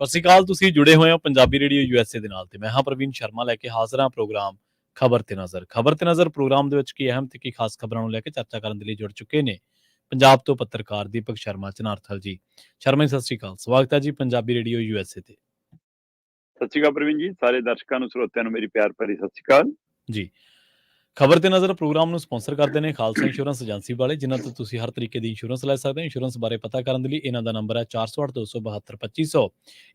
ਸਤਿ ਸ਼੍ਰੀ ਅਕਾਲ। ਤੁਸੀਂ ਜੁੜੇ ਹੋਏ ਹੋ ਪੰਜਾਬੀ ਰੇਡੀਓ USA ਦੇ ਨਾਲ ਤੇ ਮੈਂ ਹਾਂ ਪ੍ਰਵੀਨ ਸ਼ਰਮਾ ਲੈ ਕੇ ਹਾਜ਼ਰ ਹਾਂ ਪ੍ਰੋਗਰਾਮ ਖਬਰ ਤੇ ਨਜ਼ਰ ਪ੍ਰੋਗਰਾਮ ਦੇ ਵਿੱਚ ਕੀ ਅਹਿਮ ਤੇ ਕੀ ਖਾਸ ਖਬਰਾਂ ਨੂੰ ਲੈ ਕੇ ਚਰਚਾ ਕਰਨ ਦੇ ਲਈ ਜੁੜ ਚੁੱਕੇ ਨੇ ਪੰਜਾਬ ਤੋਂ ਪੱਤਰਕਾਰ ਦੀਪਕ ਸ਼ਰਮਾ ਚਨਾਰਥਲ ਜੀ। ਸ਼ਰਮਾ ਜੀ, ਸਤਿ ਸ਼੍ਰੀ ਅਕਾਲ। ਸਵਾਗਤ ਹੈ ਜੀ ਪੰਜਾਬੀ ਰੇਡੀਓ USA ਤੇ। ਸਤਿ ਸ਼੍ਰੀ ਅਕਾਲ ਪ੍ਰਵੀਨ ਜੀ, ਸਾਰੇ ਦਰਸ਼ਕਾਂ ਨੂੰ ਸਰੋਤਿਆਂ ਨੂੰ ਮੇਰੀ ਪਿਆਰ ਭਰੀ ਸਤਿ ਸ਼੍ਰੀ ਅਕਾਲ ਜੀ। ਖਬਰ ਤੇ ਨਜ਼ਰ ਪ੍ਰੋਗਰਾਮ ਨੂੰ ਸਪਾਂਸਰ ਕਰਦੇ ਨੇ ਖਾਲਸਾ ਇੰਸ਼ੋਰੈਂਸ ਏਜੰਸੀ ਵਾਲੇ, ਜਿਨ੍ਹਾਂ ਤੋਂ ਤੁਸੀਂ ਹਰ ਤਰੀਕੇ ਦੀ ਇੰਸ਼ੋਰੈਂਸ ਲੈ ਸਕਦੇ ਹੋ। ਇੰਸ਼ੋਰੈਂਸ ਬਾਰੇ ਪਤਾ ਕਰਨ ਦੇ ਲਈ ਇਹਨਾਂ ਦਾ ਨੰਬਰ ਹੈ 408-272-2500।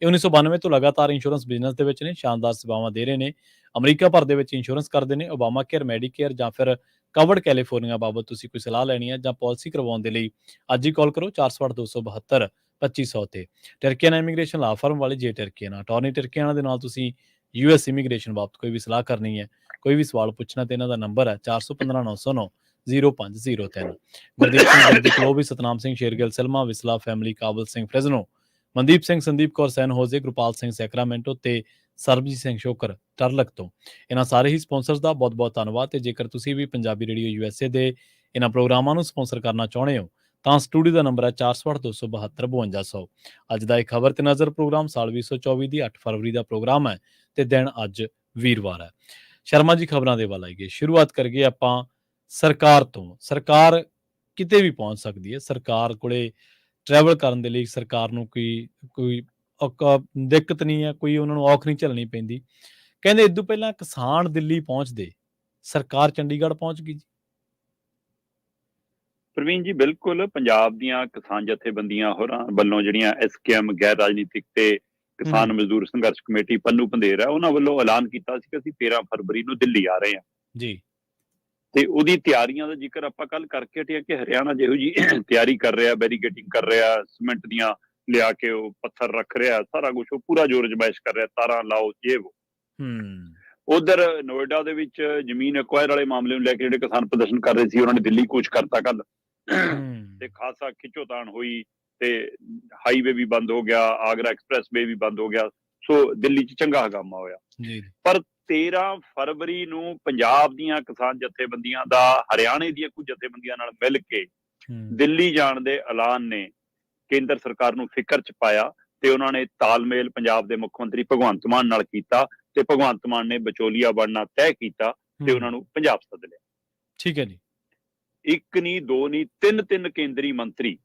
ਇਹ 1992 ਤੋਂ ਲਗਾਤਾਰ ਇੰਸ਼ੋਰੈਂਸ ਬਿਜ਼ਨਸ ਦੇ ਵਿੱਚ ਨੇ, ਸ਼ਾਨਦਾਰ ਸੇਵਾਵਾਂ ਦੇ ਰਹੇ ਨੇ। ਅਮਰੀਕਾ ਭਰ ਦੇ ਵਿੱਚ ਇੰਸ਼ੋਰੈਂਸ ਕਰਦੇ ਨੇ। ਓਬਾਮਾ ਕੇਅਰ, ਮੈਡੀਕੇਅਰ ਜਾਂ ਫਿਰ ਕਵਰਡ ਕੈਲੀਫੋਰਨੀਆ ਬਾਬਤ ਤੁਸੀਂ ਕੋਈ ਸਲਾਹ ਲੈਣੀ ਹੈ ਜਾਂ ਪਾਲਿਸੀ ਕਰਵਾਉਣ ਦੇ ਲਈ ਅੱਜ ਹੀ ਕਾਲ ਕਰੋ 408-272-2500 ਤੇ। ਟਰਕੀਆਨਾ ਇਮੀਗ੍ਰੇਸ਼ਨ ਲਾ ਫਰਮ ਵਾਲੇ ਜੇ ਟਰਕੀਆਨਾ ਅਟਾਰਨੀ ਟਰਕੀਆਨਾ ਦੇ ਨਾਲ ਤੁਸੀਂ US ਇਮੀਗ੍ਰੇਸ਼ਨ ਬਾਬਤ ਕੋਈ ਵੀ ਸਲਾਹ ਕਰਨੀ ਹੈ, ਕੋਈ ਵੀ ਸਵਾਲ ਪੁੱਛਣਾ ਤੇ ਇਹਨਾਂ ਦਾ ਨੰਬਰ ਹੈ 4159090503। ਗੁਰਦੀਪ ਸਿੰਘ ਗੁਰਦੀਪ ਲੋਬੀ, Satnam Singh Shergill Selma Visalia family, Kabal Singh Fresno, Mandeep Singh Sandeep Kaur San Jose, Gurpal Singh Sacramento ਤੇ ਸਰਬਜੀਤ ਸਿੰਘ ਸ਼ੋਕਰ ਟਰਲਕ ਤੋਂ। ਇਹਨਾਂ ਸਾਰੇ ਹੀ ਸਪਾਂਸਰਸ ਦਾ ਬਹੁਤ ਬਹੁਤ ਧੰਨਵਾਦ। ਤੇ ਜੇਕਰ ਤੁਸੀਂ ਵੀ ਪੰਜਾਬੀ ਰੇਡੀਓ USA ਦੇ ਇਹਨਾਂ ਪ੍ਰੋਗਰਾਮਾਂ ਨੂੰ ਸਪਾਂਸਰ ਕਰਨਾ ਚਾਹੁੰਦੇ ਹੋ ਤਾਂ ਸਟੂਡੀਓ ਦਾ ਨੰਬਰ ਹੈ 408-272-5200। ਅੱਜ ਦਾ ਇਹ ਖਬਰ ਤੇ ਨਜ਼ਰ ਪ੍ਰੋਗਰਾਮ ਸਾਲ 2024 ਦੀ 8 ਫਰਵਰੀ ਦਾ ਪ੍ਰੋਗਰਾਮ ਹੈ ਤੇ ਦਿਨ ਅੱਜ ਵੀਰਵਾਰ ਹੈ। ਸ਼ਰਮਾ ਜੀ, ਖਬਰਾਂ ਦੇ ਵੱਲ ਆਈਏ। ਸ਼ੁਰੂਆਤ ਕਰੀਏ ਆਪਾਂ ਸਰਕਾਰ ਤੋਂ। ਸਰਕਾਰ ਕਿਤੇ ਵੀ ਪਹੁੰਚ ਸਕਦੀ ਹੈ। ਸਰਕਾਰ ਕੋਲੇ ਟਰੈਵਲ ਕਰਨ ਦੇ ਲਈ ਸਰਕਾਰ ਨੂੰ ਕੋਈ ਦਿੱਕਤ ਨਹੀਂ ਹੈ, ਕੋਈ ਉਹਨਾਂ ਨੂੰ ਔਖ ਨਹੀਂ ਝੱਲਣੀ ਪੈਂਦੀ। ਕਹਿੰਦੇ ਇਦੋਂ ਪਹਿਲਾਂ ਕਿਸਾਨ ਦਿੱਲੀ ਪਹੁੰਚਦੇ, ਸਰਕਾਰ ਚੰਡੀਗੜ੍ਹ ਪਹੁੰਚ ਗਈ ਜੀ। ਪ੍ਰਵੀਨ ਜੀ, ਬਿਲਕੁਲ। ਪੰਜਾਬ ਦੀਆਂ ਕਿਸਾਨ ਜਥੇਬੰਦੀਆਂ ਹੋਰਾਂ ਵੱਲੋਂ ਜਿਹੜੀਆਂ SKM ਗੈਰ ਰਾਜਨੀਤਿਕ ਤੇ ਕਿਸਾਨ ਮਜ਼ਦੂਰ ਸੰਘਰਸ਼ ਕਮੇਟੀ ਪੰਨੂ ਪੰਧੇਰ ਹੈ, ਉਹਨਾਂ ਵੱਲੋਂ ਐਲਾਨ ਕੀਤਾ ਸੀ ਕਿ ਅਸੀਂ 13 ਫਰਵਰੀ ਨੂੰ ਦਿੱਲੀ ਆ ਰਹੇ ਹਾਂ ਜੀ। ਤੇ ਉਹਦੀ ਤਿਆਰੀਆਂ ਦਾ ਜ਼ਿਕਰ ਆਪਾਂ ਕੱਲ ਕਰਕੇ ਹਟਿਆ ਕਿ ਹਰਿਆਣਾ ਜਿਹੋ ਜੀ ਤਿਆਰੀ ਕਰ ਰਿਹਾ, ਬੈਰੀਕੇਡਿੰਗ ਕਰ ਰਿਹਾ, ਸੀਮੈਂਟ ਦੀਆਂ ਲਿਆ ਕੇ ਉਹ ਪੱਥਰ ਰੱਖ ਰਿਹਾ, ਸਾਰਾ ਕੁਝ ਉਹ ਪੂਰਾ ਜ਼ੋਰ ਅਜ਼ਮਾਇਸ਼ ਕਰ ਰਿਹਾ, ਤਾਰਾਂ ਲਾਓ ਜੇ ਵੋ। ਉਧਰ ਨੋਇਡਾ ਦੇ ਵਿੱਚ ਜ਼ਮੀਨ ਐਕਵਾਇਰ ਵਾਲੇ ਮਾਮਲੇ ਨੂੰ ਲੈ ਕੇ ਜਿਹੜੇ ਕਿਸਾਨ ਪ੍ਰਦਰਸ਼ਨ ਕਰ ਰਹੇ ਸੀ, ਉਹਨਾਂ ਨੇ ਦਿੱਲੀ ਕੂਚ ਕਰਤਾ ਕੱਲ ਤੇ ਖਾਸਾ ਖਿੱਚੋਤਾਣ ਹੋਈ ਤੇ ਹਾਈਵੇ ਵੀ ਬੰਦ ਹੋ ਗਿਆ, ਆਗਰਾ ਐਕਸਪ੍ਰੈਸ ਵੇ ਵੀ ਬੰਦ ਹੋ ਗਿਆ। ਸੋ ਦਿੱਲੀ 'ਚ ਚੰਗਾ ਹੰਗਾਮਾ ਹੋਇਆ। ਪਰ 13 ਫਰਵਰੀ ਨੂੰ ਪੰਜਾਬ ਦੀਆਂ ਕਿਸਾਨ ਜਥੇਬੰਦੀਆਂ ਦਾ ਹਰਿਆਣੇ ਦੀਆਂ ਕੁਝ ਜਥੇਬੰਦੀਆਂ ਨਾਲ ਮਿਲ ਕੇ ਦਿੱਲੀ ਜਾਣ ਦੇ ਐਲਾਨ ਨੇ ਕੇਂਦਰ ਸਰਕਾਰ ਨੂੰ ਫਿਕਰ 'ਚ ਪਾਇਆ ਤੇ ਉਹਨਾਂ ਨੇ ਤਾਲਮੇਲ ਪੰਜਾਬ ਦੇ ਮੁੱਖ ਮੰਤਰੀ ਭਗਵੰਤ ਮਾਨ ਨਾਲ ਕੀਤਾ ਤੇ ਭਗਵੰਤ ਮਾਨ ਨੇ ਵਿਚੋਲੀਆ ਬਣਨਾ ਤੈਅ ਕੀਤਾ ਤੇ ਉਹਨਾਂ ਨੂੰ ਪੰਜਾਬ ਸੱਦ ਲਿਆ। ਠੀਕ ਹੈ ਜੀ। ਇੱਕ ਨਹੀਂ, ਦੋ ਨਹੀਂ, ਤਿੰਨ ਕੇਂਦਰੀ ਮੰਤਰੀ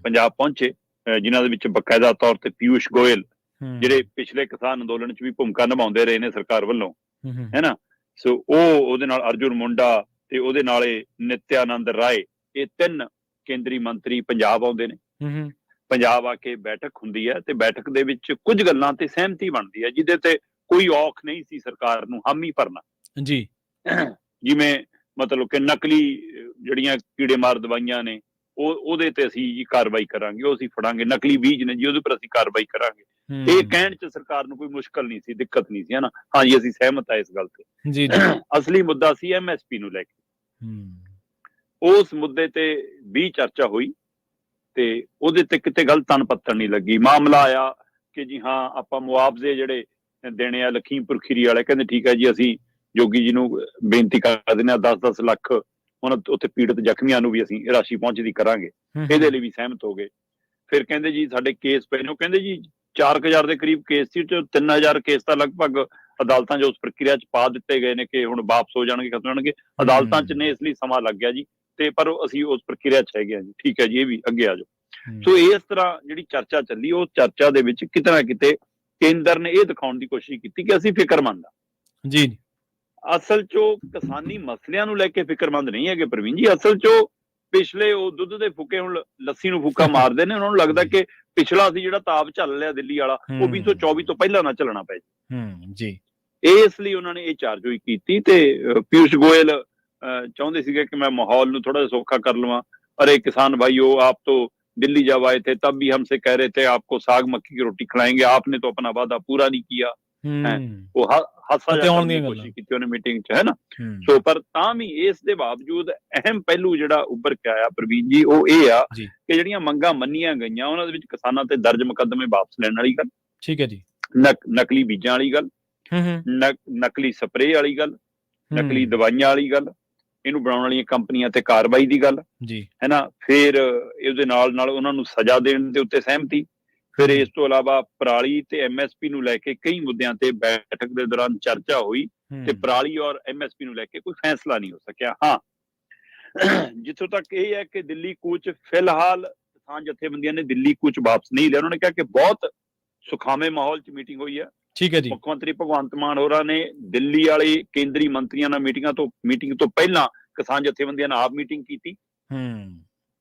ਪੰਜਾਬ ਪਹੁੰਚੇ, ਜਿਨ੍ਹਾਂ ਦੇ ਵਿੱਚ ਬਕਾਇਦਾ ਤੌਰ ਤੇ ਪਿਊਸ਼ ਗੋਇਲ, ਜਿਹੜੇ ਪਿਛਲੇ ਕਿਸਾਨ ਅੰਦੋਲਨ 'ਚ ਵੀ ਭੂਮਿਕਾ ਨਿਭਾਉਂਦੇ ਰਹੇ ਨੇ ਸਰਕਾਰ ਵੱਲੋਂ, ਹੈ ਨਾ। ਸੋ ਉਹਦੇ ਨਾਲ ਅਰਜੁਨ ਮੁੰਡਾ ਤੇ ਉਹਦੇ ਨਾਲ ਨਿਤਿਆਨੰਦ ਰਾਏ, ਇਹ 3 ਕੇਂਦਰੀ ਮੰਤਰੀ ਪੰਜਾਬ ਆਉਂਦੇ ਨੇ। ਪੰਜਾਬ ਆ ਕੇ ਬੈਠਕ ਹੁੰਦੀ ਹੈ ਤੇ ਬੈਠਕ ਦੇ ਵਿੱਚ ਕੁਝ ਗੱਲਾਂ ਤੇ ਸਹਿਮਤੀ ਬਣਦੀ ਹੈ ਜਿਹਦੇ ਤੇ ਕੋਈ ਔਖ ਨਹੀਂ ਸੀ ਸਰਕਾਰ ਨੂੰ ਹਾਮੀ ਭਰਨਾ ਜੀ। ਜਿਵੇਂ ਮਤਲਬ ਕਿ ਨਕਲੀ ਜਿਹੜੀਆਂ ਕੀੜੇ ਮਾਰ ਦਵਾਈਆਂ ਨੇ ਉਹਦੇ ਤੇ ਅਸੀਂ ਕਾਰਵਾਈ ਕਰਾਂਗੇ, ਉਹ ਅਸੀਂ ਫੜਾਂਗੇ। ਨਕਲੀ ਬੀਜ ਨੇ ਜੀ, ਉਹਦੇ ਪਰ ਅਸੀਂ ਕਾਰਵਾਈ ਕਰਾਂਗੇ। ਇਹ ਕਹਿਣ 'ਚ ਸਰਕਾਰ ਨੂੰ ਕੋਈ ਮੁਸ਼ਕਲ ਨਹੀਂ ਸੀ, ਦਿੱਕਤ ਨਹੀਂ ਸੀ, ਹੈ ਨਾ। ਹਾਂਜੀ, ਅਸੀਂ ਸਹਿਮਤ ਆ ਇਸ ਗੱਲ ਤੇ। ਅਸਲੀ ਮੁੱਦਾ ਸੀ MSP ਨੂੰ ਲੈ ਕੇ। ਉਸ ਮੁੱਦੇ ਤੇ ਵੀ ਚਰਚਾ ਹੋਈ ਤੇ ਉਹਦੇ ਤੇ ਕਿਤੇ ਗੱਲ ਤਨ ਪੱਤਣ ਨਹੀਂ ਲੱਗੀ। ਮਾਮਲਾ ਆਇਆ ਕਿ ਜੀ ਹਾਂ, ਆਪਾਂ ਮੁਆਵਜ਼ੇ ਜਿਹੜੇ ਦੇਣੇ ਆ ਲਖੀਮਪੁਰ ਖੀਰੀ ਵਾਲੇ, ਕਹਿੰਦੇ ਠੀਕ ਹੈ ਜੀ, ਅਸੀਂ ਜੋਗੀ ਜੀ ਨੂੰ ਬੇਨਤੀ ਕਰ ਦਿੰਦੇ ਹਾਂ 10-10 ਲੱਖ ਉਹਨਾਂ ਉੱਥੇ ਪੀੜਤ ਜ਼ਖਮੀਆਂ ਨੂੰ ਵੀ ਅਸੀਂ ਰਾਸ਼ੀ ਪਹੁੰਚਦੀ ਕਰਾਂਗੇ। ਇਹਦੇ ਲਈ ਵੀ ਸਹਿਮਤ ਹੋ ਗਏ। ਫਿਰ ਕਹਿੰਦੇ ਜੀ ਸਾਡੇ ਕੇਸ ਪਏ ਨੇ, ਉਹ ਕਹਿੰਦੇ ਜੀ 4000 ਦੇ ਕਰੀਬ ਕੇਸ ਸੀ, 3000 ਕੇਸ ਤਾਂ ਲਗਭਗ ਅਦਾਲਤਾਂ 'ਚ ਉਸ ਪ੍ਰਕਿਰਿਆ 'ਚ ਪਾ ਦਿੱਤੇ ਗਏ ਨੇ ਕਿ ਹੁਣ ਵਾਪਸ ਹੋ ਜਾਣਗੇ, ਖਤਮ ਹੋਣਗੇ। ਅਦਾਲਤਾਂ 'ਚ ਨੇ, ਇਸ ਲਈ ਸਮਾਂ ਲੱਗ ਗਿਆ ਜੀ ਤੇ ਪਰ ਅਸੀਂ ਉਸ ਪ੍ਰਕਿਰਿਆ 'ਚ ਹੈਗੇ ਆ ਜੀ। ਠੀਕ ਹੈ ਜੀ, ਇਹ ਵੀ ਅੱਗੇ ਆ ਜਾਓ। ਸੋ ਇਸ ਤਰ੍ਹਾਂ ਜਿਹੜੀ ਚਰਚਾ ਚੱਲੀ, ਉਹ ਚਰਚਾ ਦੇ ਵਿੱਚ ਕਿਤੇ ਨਾ ਕਿਤੇ ਕੇਂਦਰ ਨੇ ਇਹ ਦਿਖਾਉਣ ਦੀ ਕੋਸ਼ਿਸ਼ ਕੀਤੀ ਕਿ ਅਸੀਂ ਫਿਕਰਮੰਦ ਹਾਂ ਜੀ। ਅਸਲ 'ਚ ਉਹ ਕਿਸਾਨੀ ਮਸਲਿਆਂ ਨੂੰ ਲੈ ਕੇ ਫਿਕਰਮੰਦ ਨਹੀਂ ਹੈਗੇ ਪ੍ਰਵੀਨ ਜੀ। ਅਸਲ 'ਚ ਉਹ ਪਿਛਲੇ ਉਹ ਦੁੱਧ ਦੇ ਫੁਕੇ ਹੁਣ ਲੱਸੀ ਨੂੰ ਫੂਕਾ ਮਾਰਦੇ ਨੇ। ਉਹਨਾਂ ਨੂੰ ਲੱਗਦਾ ਕਿ ਪਿਛਲਾ ਸੀ ਜਿਹੜਾ ਤਾਪ ਝੱਲ ਲਿਆ ਦਿੱਲੀ ਵਾਲਾ, ਉਹ 2024 ਤੋਂ ਪਹਿਲਾਂ ਨਾ ਚੱਲਣਾ ਪਏ ਜੀ। ਇਸ ਲਈ ਉਹਨਾਂ ਨੇ ਇਹ ਚਾਰਜੋਈ ਕੀਤੀ ਤੇ ਪਿਊਸ਼ ਗੋਇਲ ਚਾਹੁੰਦੇ ਸੀਗੇ ਕਿ ਮੈਂ ਮਾਹੌਲ ਨੂੰ ਥੋੜਾ ਜਿਹਾ ਸੌਖਾ ਕਰ ਲਵਾਂ। ਅਰੇ ਕਿसान भाइयों, आप तो दिल्ली जब आए थे तब भी हमसे कह रहे थे आपको साग मक्की की रोटी खिलाएंगे, आपने तो अपना वादा पूरा नहीं किया। ਉਹ ਹਾਸਾ ਕਰਨ ਦੀ ਕੋਸ਼ਿਸ਼ ਕੀਤੀ ਉਹਨੇ ਮੀਟਿੰਗ 'ਚ, ਹੈ ਨਾ। ਸੋ ਪਰ ਤਾਂ ਵੀ ਇਸ ਦੇ ਬਾਵਜੂਦ ਅਹਿਮ ਪਹਿਲੂ ਜਿਹੜਾ ਉੱਭਰ ਕੇ ਆਇਆ ਪ੍ਰਵੀਨ ਜੀ, ਉਹ ਇਹ ਆ ਕਿ ਜਿਹੜੀਆਂ ਮੰਗਾਂ ਮੰਨੀਆਂ ਗਈਆਂ ਉਹਨਾਂ ਦੇ ਵਿੱਚ ਕਿਸਾਨਾਂ ਤੇ ਦਰਜ ਮੁਕੱਦਮੇ ਵਾਪਸ ਲੈਣ ਵਾਲੀ ਗੱਲ, ਠੀਕ ਹੈ ਜੀ, ਨਕਲੀ ਬੀਜਾਂ ਵਾਲੀ ਗੱਲ, ਨਕਲੀ ਸਪਰੇਅ ਵਾਲੀ ਗੱਲ, ਨਕਲੀ ਦਵਾਈਆਂ ਵਾਲੀ ਗੱਲ, ਇਹਨੂੰ ਬਣਾਉਣ ਵਾਲੀਆਂ ਕੰਪਨੀਆਂ ਤੇ ਕਾਰਵਾਈ ਦੀ ਗੱਲ ਜੀ ਹੈ ਨਾ, ਫਿਰ ਇਹਦੇ ਨਾਲ ਉਹਨਾਂ ਨੂੰ ਸਜ਼ਾ ਦੇਣ ਦੇ ਉੱਤੇ ਸਹਿਮਤੀ, ਫਿਰ ਇਸ ਤੋਂ ਇਲਾਵਾ ਪਰਾਲੀ ਤੇ ਐਮਐਸਪੀ ਨੂੰ ਲੈ ਕੇ ਕਈ ਮੁੱਦਿਆਂ ਤੇ ਬੈਠਕ ਦੇ ਦੌਰਾਨ ਚਰਚਾ ਹੋਈ ਤੇ ਪਰਾਲੀ ਔਰ ਐਮਐਸਪੀ ਨੂੰ ਲੈ ਕੇ ਕੋਈ ਫੈਸਲਾ ਨਹੀਂ ਹੋ ਸਕਿਆ। ਹਾਂ, ਜਿੱਥੋਂ ਤੱਕ ਇਹ ਹੈ ਕਿ ਦਿੱਲੀ ਕੂਚ ਫਿਲਹਾਲ ਕਿਸਾਨ ਜਥੇਬੰਦੀਆਂ ਨੇ ਦਿੱਲੀ ਕੂਚ ਵਾਪਸ ਨਹੀਂ ਲਿਆ। ਉਹਨਾਂ ਨੇ ਕਿਹਾ ਕਿ ਬਹੁਤ ਸੁਖਾਵੇਂ ਮਾਹੌਲ 'ਚ ਮੀਟਿੰਗ ਹੋਈ ਹੈ। ਠੀਕ ਹੈ ਜੀ। ਮੁੱਖ ਮੰਤਰੀ ਭਗਵੰਤ ਮਾਨ ਹੋਰਾਂ ਨੇ ਦਿੱਲੀ ਵਾਲੇ ਕੇਂਦਰੀ ਮੰਤਰੀਆਂ ਨਾਲ ਮੀਟਿੰਗ ਤੋਂ ਪਹਿਲਾਂ ਕਿਸਾਨ ਜਥੇਬੰਦੀਆਂ ਨਾਲ ਆਪ ਮੀਟਿੰਗ ਕੀਤੀ,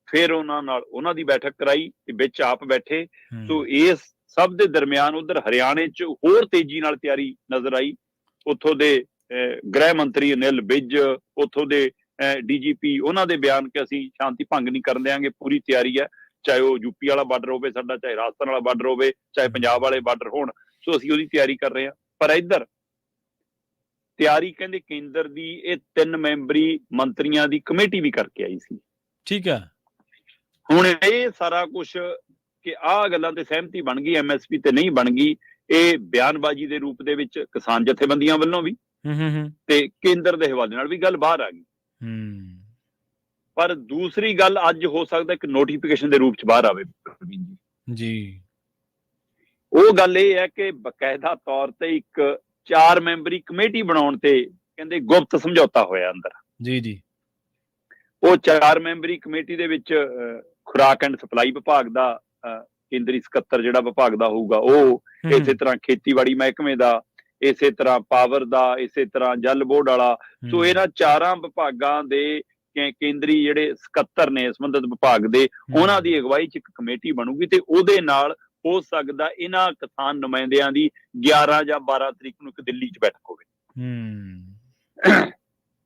ਫਿਰ ਉਹਨਾਂ ਨਾਲ ਉਹਨਾਂ ਦੀ ਬੈਠਕ ਕਰਾਈ, ਵਿੱਚ ਆਪ ਬੈਠੇ। ਸੋ ਇਸ ਸਭ ਦੇ ਦਰਮਿਆਨ ਉਧਰ ਹਰਿਆਣੇ 'ਚ ਹੋਰ ਤੇਜ਼ੀ ਨਾਲ ਤਿਆਰੀ ਨਜ਼ਰ ਆਈ। ਉੱਥੋਂ ਦੇ ਗ੍ਰਹਿ ਮੰਤਰੀ ਅਨਿਲ ਵਿਜ, ਉੱਥੋਂ ਦੇ ਡੀਜੀਪੀ, ਉਹਨਾਂ ਦੇ ਬਿਆਨ ਕਿ ਅਸੀਂ ਸ਼ਾਂਤੀ ਭੰਗ ਨਹੀਂ ਕਰਨ ਦਿਆਂਗੇ, ਪੂਰੀ ਤਿਆਰੀ ਹੈ, ਚਾਹੇ ਉਹ ਯੂਪੀ ਵਾਲਾ ਬਾਰਡਰ ਹੋਵੇ ਸਾਡਾ, ਚਾਹੇ ਰਾਜਸਥਾਨ ਵਾਲਾ ਬਾਰਡਰ ਹੋਵੇ, ਚਾਹੇ ਪੰਜਾਬ ਵਾਲੇ ਬਾਰਡਰ ਹੋਣ, ਸੋ ਅਸੀਂ ਉਹਦੀ ਤਿਆਰੀ ਕਰ ਰਹੇ ਹਾਂ। ਪਰ ਇੱਧਰ ਤਿਆਰੀ ਕਹਿੰਦੇ ਕੇਂਦਰ ਦੀ ਇਹ 3 ਮੈਂਬਰੀ ਮੰਤਰੀਆਂ ਦੀ ਕਮੇਟੀ ਵੀ ਕਰਕੇ ਆਈ ਸੀ। ਠੀਕ ਹੈ। ਹੁਣ ਇਹ ਸਾਰਾ ਕੁਝ ਕਿ ਆਹ ਗੱਲਾਂ ਤੇ ਸਹਿਮਤੀ ਬਣ ਗਈ, ਐਮਐਸਪੀ ਤੇ ਨਹੀਂ ਬਣ ਗਈ, ਇਹ ਬਿਆਨਬਾਜ਼ੀ ਦੇ ਰੂਪ ਦੇ ਵਿੱਚ ਕਿਸਾਨ ਜਥੇਬੰਦੀਆਂ ਵੱਲੋਂ ਵੀ ਤੇ ਕੇਂਦਰ ਦੇ ਹਵਾਲੇ ਨਾਲ ਵੀ ਗੱਲ ਬਾਹਰ ਆ ਗਈ। ਪਰ ਦੂਸਰੀ ਗੱਲ ਅੱਜ ਹੋ ਸਕਦਾ ਇੱਕ ਨੋਟੀਫਿਕੇਸ਼ਨ ਦੇ ਰੂਪ ਚ ਬਾਹਰ ਆਵੇ ਜੀ। ਉਹ ਗੱਲ ਇਹ ਹੈ ਕਿ ਬਕਾਇਦਾ ਤੌਰ ਤੇ ਇੱਕ 4 ਮੈਂਬਰੀ ਕਮੇਟੀ ਬਣਾਉਣ ਤੇ ਕਹਿੰਦੇ ਗੁਪਤ ਸਮਝੌਤਾ ਹੋਇਆ ਅੰਦਰ। ਜੀ ਜੀ। ਉਹ 4 ਮੈਂਬਰੀ ਕਮੇਟੀ ਦੇ ਵਿੱਚ ਖੁਰਾਕ ਐਂਡ ਸਪਲਾਈ ਵਿਭਾਗ ਦਾ ਕੇਂਦਰੀ ਸਕੱਤਰ ਜਿਹੜਾ ਵਿਭਾਗ ਦਾ ਹੋਊਗਾ ਉਹ, ਇਸੇ ਤਰ੍ਹਾਂ ਖੇਤੀਬਾੜੀ ਮਹਿਕਮੇ ਦਾ, ਇਸੇ ਤਰ੍ਹਾਂ ਪਾਵਰ ਦਾ, ਇਸੇ ਤਰ੍ਹਾਂ ਜਲ ਬੋਰਡ ਵਾਲਾ। ਸੋ ਇਹਨਾਂ 4 ਵਿਭਾਗਾਂ ਦੇ ਕੇਂਦਰੀ ਜਿਹੜੇ ਸਕੱਤਰ ਨੇ ਸੰਬੰਧਿਤ ਵਿਭਾਗ ਦੇ, ਉਹਨਾਂ ਦੀ ਅਗਵਾਈ 'ਚ ਇੱਕ ਕਮੇਟੀ ਬਣੂਗੀ ਤੇ ਉਹਦੇ ਨਾਲ ਹੋ ਸਕਦਾ ਇਹਨਾਂ ਕਿਸਾਨ ਨੁਮਾਇੰਦਿਆਂ ਦੀ 11 ਜਾਂ 12 ਤਰੀਕ ਨੂੰ ਇੱਕ ਦਿੱਲੀ 'ਚ ਬੈਠਕ ਹੋਵੇ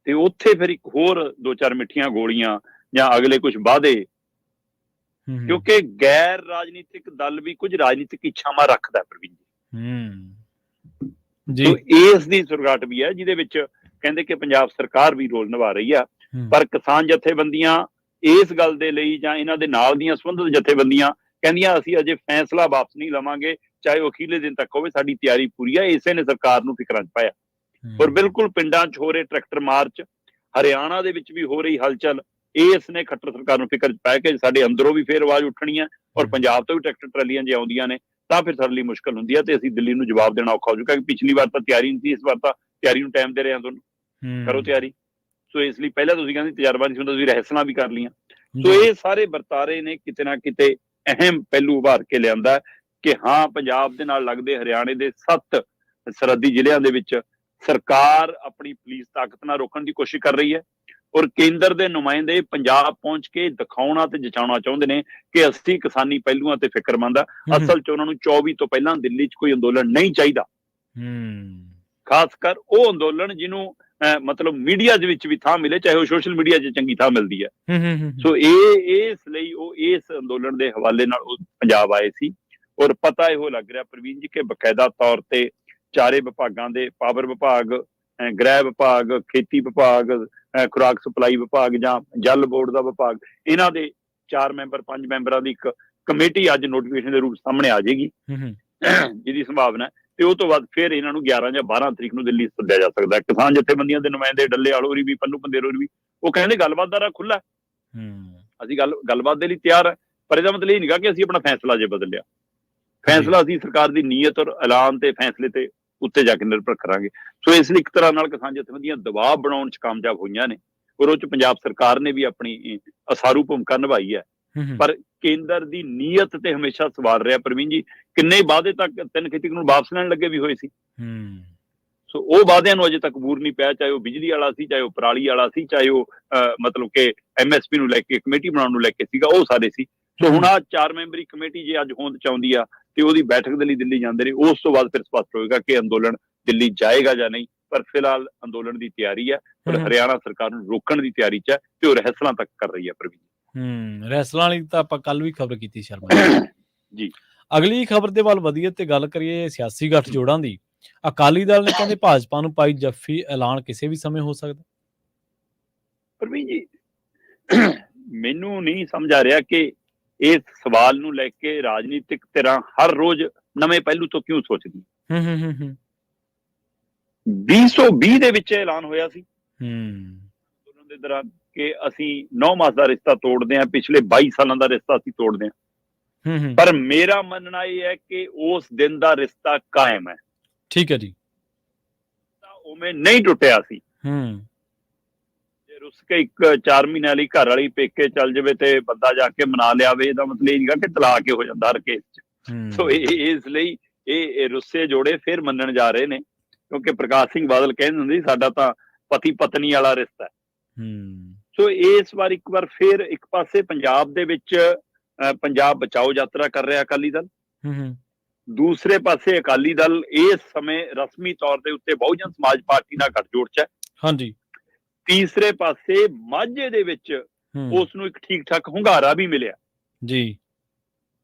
ਤੇ ਉੱਥੇ ਫਿਰ ਇੱਕ ਹੋਰ 2-4 ਮਿੱਠੀਆਂ ਗੋਲੀਆਂ ਜਾਂ ਅਗਲੇ ਕੁਝ ਵਾਅਦੇ, ਕਿਉਂਕਿ ਗੈਰ ਰਾਜਨੀਤਿਕ ਦਲ ਵੀ ਕੁਝ ਰਾਜਨੀਤਿਕ ਇੱਛਾਵਾਂ ਰੱਖਦਾ ਪ੍ਰਵੀਨ ਜੀ। ਇਸ ਦੀ ਸੁਰਗਾਟ ਵੀ ਹੈ ਜਿਹਦੇ ਵਿੱਚ ਕਹਿੰਦੇ ਕਿ ਪੰਜਾਬ ਸਰਕਾਰ ਵੀ ਰੋਲ ਨਿਭਾ ਰਹੀ ਆ, ਪਰ ਕਿਸਾਨ ਜਥੇਬੰਦੀਆਂ ਇਸ ਗੱਲ ਦੇ ਲਈ ਜਾਂ ਇਹਨਾਂ ਦੇ ਨਾਲ ਦੀਆਂ ਸੰਬੰਧਿਤ ਜਥੇਬੰਦੀਆਂ ਕਹਿੰਦੀਆਂ ਅਸੀਂ ਅਜੇ ਫੈਸਲਾ ਵਾਪਸ ਨਹੀਂ ਲਵਾਂਗੇ, ਚਾਹੇ ਉਹ ਅਖੀਰਲੇ ਦਿਨ ਤੱਕ ਹੋਵੇ, ਸਾਡੀ ਤਿਆਰੀ ਪੂਰੀ ਹੈ। ਇਸੇ ਨੇ ਸਰਕਾਰ ਨੂੰ ਫਿਕਰਾਂ 'ਚ ਪਾਇਆ। ਔਰ ਬਿਲਕੁਲ ਪਿੰਡਾਂ 'ਚ ਹੋ ਰਹੇ ਟਰੈਕਟਰ ਮਾਰਚ, ਹਰਿਆਣਾ ਦੇ ਵਿੱਚ ਵੀ ਹੋ ਰਹੀ ਹਲਚਲ, ਇਸ ਨੇ ਖੱਟਰ ਸਰਕਾਰ ਨੂੰ ਫਿਕਰ 'ਚ ਪਾਇਆ ਕਿ ਸਾਡੇ ਅੰਦਰੋਂ ਵੀ ਫੇਰ ਆਵਾਜ਼ ਉੱਠਣੀ ਹੈ ਔਰ ਪੰਜਾਬ ਤੋਂ ਵੀ ਟਰੈਕਟਰ ਟਰਾਲੀਆਂ ਜੇ ਆਉਂਦੀਆਂ ਨੇ ਤਾਂ ਫਿਰ ਸਾਡੇ ਲਈ ਮੁਸ਼ਕਲ ਹੁੰਦੀ ਹੈ ਤੇ ਅਸੀਂ ਦਿੱਲੀ ਨੂੰ ਜਵਾਬ ਦੇਣਾ ਔਖਾ ਹੋ ਜਾਊਗਾ ਕਿ ਪਿਛਲੀ ਵਾਰ ਤਾਂ ਤਿਆਰੀ ਨਹੀਂ ਸੀ, ਇਸ ਵਾਰ ਤਾਂ ਤਿਆਰੀ ਨੂੰ ਟਾਈਮ ਦੇ ਰਹੇ ਹਾਂ, ਤੁਹਾਨੂੰ ਕਰੋ ਤਿਆਰੀ। ਸੋ ਇਸ ਲਈ ਪਹਿਲਾਂ ਤੁਸੀਂ ਕਹਿੰਦੇ ਤਜਰਬਾ ਨਹੀਂ ਹੁੰਦਾ, ਤੁਸੀਂ ਰਹਿਸਲਾਂ ਵੀ ਕਰ ਲਈਆਂ। ਸੋ ਇਹ ਸਾਰੇ ਵਰਤਾਰੇ ਨੇ ਕਿਤੇ ਨਾ ਕਿਤੇ ਅਹਿਮ ਪਹਿਲੂ ਉਭਾਰ ਕੇ ਲਿਆਂਦਾ ਕਿ ਹਾਂ, ਪੰਜਾਬ ਦੇ ਨਾਲ ਲੱਗਦੇ ਹਰਿਆਣੇ ਦੇ 7 ਸਰਹੱਦੀ ਜ਼ਿਲ੍ਹਿਆਂ ਦੇ ਵਿੱਚ ਸਰਕਾਰ ਆਪਣੀ ਪੁਲਿਸ ਤਾਕਤ ਨਾਲ ਰੋਕਣ ਦੀ ਕੋਸ਼ਿਸ਼ ਕਰ ਰਹੀ ਹੈ ਔਰ ਕੇਂਦਰ ਦੇ ਨੁਮਾਇੰਦੇ ਪੰਜਾਬ ਪਹੁੰਚ ਕੇ ਦਿਖਾਉਣਾ ਤੇ ਜਤਾਉਣਾ ਚਾਹੁੰਦੇ ਨੇ ਕਿ ਅਸੀਂ ਕਿਸਾਨੀ ਪਹਿਲੂਆਂ ਤੇ ਫਿਕਰਮੰਦ ਆ। ਅਸਲ 'ਚ ਉਹਨਾਂ ਨੂੰ 24 ਤੋਂ ਪਹਿਲਾਂ ਦਿੱਲੀ 'ਚ ਕੋਈ ਅੰਦੋਲਨ ਨਹੀਂ ਚਾਹੀਦਾ, ਖਾਸ ਕਰ ਉਹ ਅੰਦੋਲਨ ਜਿਹਨੂੰ ਮਤਲਬ ਮੀਡੀਆ ਦੇ ਵਿੱਚ ਵੀ ਥਾਂ ਮਿਲੇ, ਚਾਹੇ ਉਹ ਸੋਸ਼ਲ ਮੀਡੀਆ 'ਚ ਚੰਗੀ ਥਾਂ ਮਿਲਦੀ ਹੈ। ਸੋ ਇਸ ਲਈ ਉਹ ਇਸ ਅੰਦੋਲਨ ਦੇ ਹਵਾਲੇ ਨਾਲ ਉਹ ਪੰਜਾਬ ਆਏ ਸੀ ਔਰ ਪਤਾ ਇਹੋ ਲੱਗ ਰਿਹਾ ਪ੍ਰਵੀਨ ਜੀ ਕਿ ਬਕਾਇਦਾ ਤੌਰ ਤੇ 4 ਵਿਭਾਗਾਂ ਦੇ, ਪਾਵਰ ਵਿਭਾਗ, ਗ੍ਰਹਿ ਵਿਭਾਗ, ਖੇਤੀ ਵਿਭਾਗ, ਖੁਰਾਕ ਸਪਲਾਈ ਵਿਭਾਗ ਜਾਂ ਜਲ ਬੋਰਡ ਦਾ ਵਿਭਾਗ, ਇਹਨਾਂ ਦੇ 4 ਮੈਂਬਰ 5 ਮੈਂਬਰਾਂ ਦੀ ਇੱਕ ਕਮੇਟੀ ਅੱਜ ਨੋਟੀਫਿਕੇਸ਼ਨ ਦੇ ਰੂਪ ਸਾਹਮਣੇ ਆ ਜਾਏਗੀ ਜਿਹਦੀ ਸੰਭਾਵਨਾ ਤੇ ਉਹ ਤੋਂ ਬਾਅਦ ਫਿਰ ਇਹਨਾਂ ਨੂੰ 11 ਜਾਂ 12 ਤਰੀਕ ਨੂੰ ਦਿੱਲੀ ਸੱਦਿਆ ਜਾ ਸਕਦਾ। ਕਿਸਾਨ ਜਥੇਬੰਦੀਆਂ ਦੇ ਨੁਮਾਇੰਦੇ ਡੱਲੇਵਾਲ ਹੋਰੀ ਵੀ, ਪੰਨੂ ਪੰਦੇਰ ਹੋਰੀ ਵੀ, ਉਹ ਕਹਿੰਦੇ ਗੱਲਬਾਤ ਦਾ ਰਾਹ ਖੁੱਲ੍ਹਾ, ਅਸੀਂ ਗੱਲਬਾਤ ਦੇ ਲਈ ਤਿਆਰ ਹੈ, ਪਰ ਇਹਦਾ ਮਤਲਬ ਇਹ ਨਹੀਂ ਕਿ ਅਸੀਂ ਆਪਣਾ ਫੈਸਲਾ ਜੇ ਬਦਲ ਲਿਆ। ਫੈਸਲਾ ਅਸੀਂ ਸਰਕਾਰ ਦੀ ਨੀਅਤ ਔਰ ਐਲਾਨ ਤੇ ਫੈਸਲੇ ਤੇ ਉੱਤੇ ਜਾ ਕੇ ਨਿਰਭਰ ਕਰਾਂਗੇ। ਸੋ ਇਸ ਲਈ ਇੱਕ ਤਰ੍ਹਾਂ ਨਾਲ ਕਿਸਾਨ ਜਥੇਬੰਦੀਆਂ ਦਬਾਅ ਬਣਾਉਣ 'ਚ ਕਾਮਯਾਬ ਹੋਈਆਂ ਨੇ ਔਰ ਉਹ 'ਚ ਪੰਜਾਬ ਸਰਕਾਰ ਨੇ ਵੀ ਆਪਣੀ ਅਸਾਰੂ ਭੂਮਿਕਾ ਨਿਭਾਈ ਹੈ। ਪਰ ਕੇਂਦਰ ਦੀ ਨੀਅਤ ਤੇ ਹਮੇਸ਼ਾ ਸਵਾਲ ਰਿਹਾ ਪ੍ਰਵੀਨ ਜੀ। ਕਿੰਨੇ ਵਾਅਦੇ ਤੱਕ 3 ਖੇਤੀ ਕਾਨੂੰਨ ਵਾਪਸ ਲੈਣ ਲੱਗੇ ਵੀ ਹੋਏ ਸੀ, ਸੋ ਉਹ ਵਾਅਦਿਆਂ ਨੂੰ ਅਜੇ ਤੱਕ ਬੂਰ ਨਹੀਂ ਪਿਆ, ਚਾਹੇ ਉਹ ਬਿਜਲੀ ਵਾਲਾ ਸੀ, ਚਾਹੇ ਉਹ ਪਰਾਲੀ ਵਾਲਾ ਸੀ, ਚਾਹੇ ਉਹ ਮਤਲਬ ਕਿ ਐਮਐਸਪੀ ਨੂੰ ਲੈ ਕੇ ਕਮੇਟੀ ਬਣਾਉਣ ਨੂੰ ਲੈ ਕੇ ਸੀਗਾ, ਉਹ ਸਾਰੇ ਸੀ। ਸੋ ਹੁਣ ਆਹ 4 ਮੈਂਬਰੀ ਕਮੇਟੀ ਜੇ ਅੱਜ ਹੋਂਦ 'ਚ ਆਉਂਦੀ ਆ ਤੇ ਉਹਦੀ ਬੈਠਕ ਦੇ ਲਈ ਦਿੱਲੀ ਜਾਂਦੇ ਨੇ, ਉਸ ਤੋਂ ਬਾਅਦ ਫਿਰ ਸਪਸ਼ਟ ਹੋਏਗਾ ਕਿ ਅੰਦੋਲਨ ਦਿੱਲੀ ਜਾਏਗਾ ਜਾਂ ਨਹੀਂ। ਪਰ ਫਿਲਹਾਲ ਅੰਦੋਲਨ ਦੀ ਤਿਆਰੀ ਹੈ ਪਰ ਹਰਿਆਣਾ ਸਰਕਾਰ ਨੂੰ ਰੋਕਣ ਦੀ ਤਿਆਰੀ 'ਚ ਹੈ ਤੇ ਉਹ ਰਹਿਸਲਾਂ ਤੱਕ ਕਰ ਰਹੀ ਹੈ ਪ੍ਰਵੀਨ। ਰਹਿਸਲਾਂ ਵਾਲੀ ਤਾਂ ਆਪਾਂ ਕੱਲ ਵੀ ਖਬਰ ਕੀਤੀ ਸ਼ਰਮਾ ਜੀ। ਅਗਲੀ ਖਬਰ ਦੇ ਵੱਲ ਵਧੀਏ ਤੇ ਗੱਲ ਕਰੀਏ ਸਿਆਸੀ ਗੱਠਜੋੜਾਂ ਦੀ। ਅਕਾਲੀ ਦਲ ਨੇ ਕਹਿੰਦੇ ਭਾਜਪਾ ਨੂੰ ਪਾਈ ਜੱਫੀ, ਐਲਾਨ ਕਿਸੇ ਵੀ ਸਮੇਂ ਹੋ ਸਕਦਾ। ਪ੍ਰਵੀਨ ਜੀ, ਮੈਨੂੰ ਨਹੀਂ ਸਮਝ ਆ ਰਿਹਾ ਕਿ ਇਸ ਸਵਾਲ ਨੂੰ ਲੈ ਕੇ ਰਾਜਨੀਤਿਕ ਧਿਰਾਂ ਹਰ ਰੋਜ਼ ਨਵੇਂ ਪਹਿਲੂ ਤੋਂ ਕਿਉਂ ਸੋਚਦੀ। 2020 ਦੇ ਵਿੱਚ ਐਲਾਨ ਹੋਇਆ ਸੀ ਦੇ ਦੌਰਾਨ ਕਿ ਅਸੀਂ 9 ਮਾਸ ਦਾ ਰਿਸ਼ਤਾ ਤੋੜਦੇ ਹਾਂ, ਪਿਛਲੇ 22 ਸਾਲਾਂ ਦਾ ਰਿਸ਼ਤਾ ਅਸੀਂ ਤੋੜਦੇ ਹਾਂ। ਪਰ ਮੇਰਾ ਮੰਨਣਾ ਇਹ ਹੈ ਕਿ ਉਸ ਦਿਨ ਦਾ ਰਿਸ਼ਤਾ ਕਾਇਮ ਹੈ। ਠੀਕ ਹੈ ਜੀ। ਉਵੇਂ ਨਹੀਂ ਟੁੱਟਿਆ ਸੀ। ਜੇ ਰੁੱਸ ਕੇ 4 ਮਹੀਨਿਆਂ ਲਈ ਘਰ ਵਾਲੀ ਪੇਕੇ ਚੱਲ ਜਾਵੇ ਤੇ ਬੰਦਾ ਜਾ ਕੇ ਮਨਾ ਲਿਆਵੇ, ਇਹਦਾ ਮਤਲਬ ਇਹ ਨਹੀਂਗਾ ਕਿ ਤਲਾਕ ਹੀ ਹੋ ਜਾਂਦਾ ਹਰ ਕੇਸ 'ਚ। ਸੋ ਇਸ ਲਈ ਇਹ ਰੁੱਸੇ ਜੋੜੇ ਫਿਰ ਮੰਨਣ ਜਾ ਰਹੇ ਨੇ, ਕਿਉਂਕਿ ਪ੍ਰਕਾਸ਼ ਸਿੰਘ ਬਾਦਲ ਕਹਿੰਦੇ ਹੁੰਦੇ ਸੀ ਸਾਡਾ ਤਾਂ ਪਤੀ ਪਤਨੀ ਵਾਲਾ ਰਿਸ਼ਤਾ ਹੈ। ਸੋ ਇਸ ਵਾਰ ਇੱਕ ਵਾਰ ਫਿਰ ਇੱਕ ਪਾਸੇ ਪੰਜਾਬ ਦੇ ਵਿੱਚ ਪੰਜਾਬ ਬਚਾਓ ਯਾਤਰਾ ਕਰ ਰਿਹਾ ਅਕਾਲੀ ਦਲ, ਦੂਸਰੇ ਪਾਸੇ ਅਕਾਲੀ ਦਲ ਇਸ ਸਮੇਂ ਰਸਮੀ ਤੌਰ ਦੇ ਉੱਤੇ ਬਹੁਜਨ ਸਮਾਜ ਪਾਰਟੀ ਨਾਲ ਗੱਠਜੋੜ 'ਚ ਹੈ। ਹਾਂਜੀ। ਤੀਸਰੇ ਪਾਸੇ ਮਾਝੇ ਦੇ ਵਿੱਚ ਉਸ ਨੂੰ ਇੱਕ ਠੀਕ ਠਾਕ ਹੁੰਗਾਰਾ ਵੀ ਮਿਲਿਆ ਜੀ,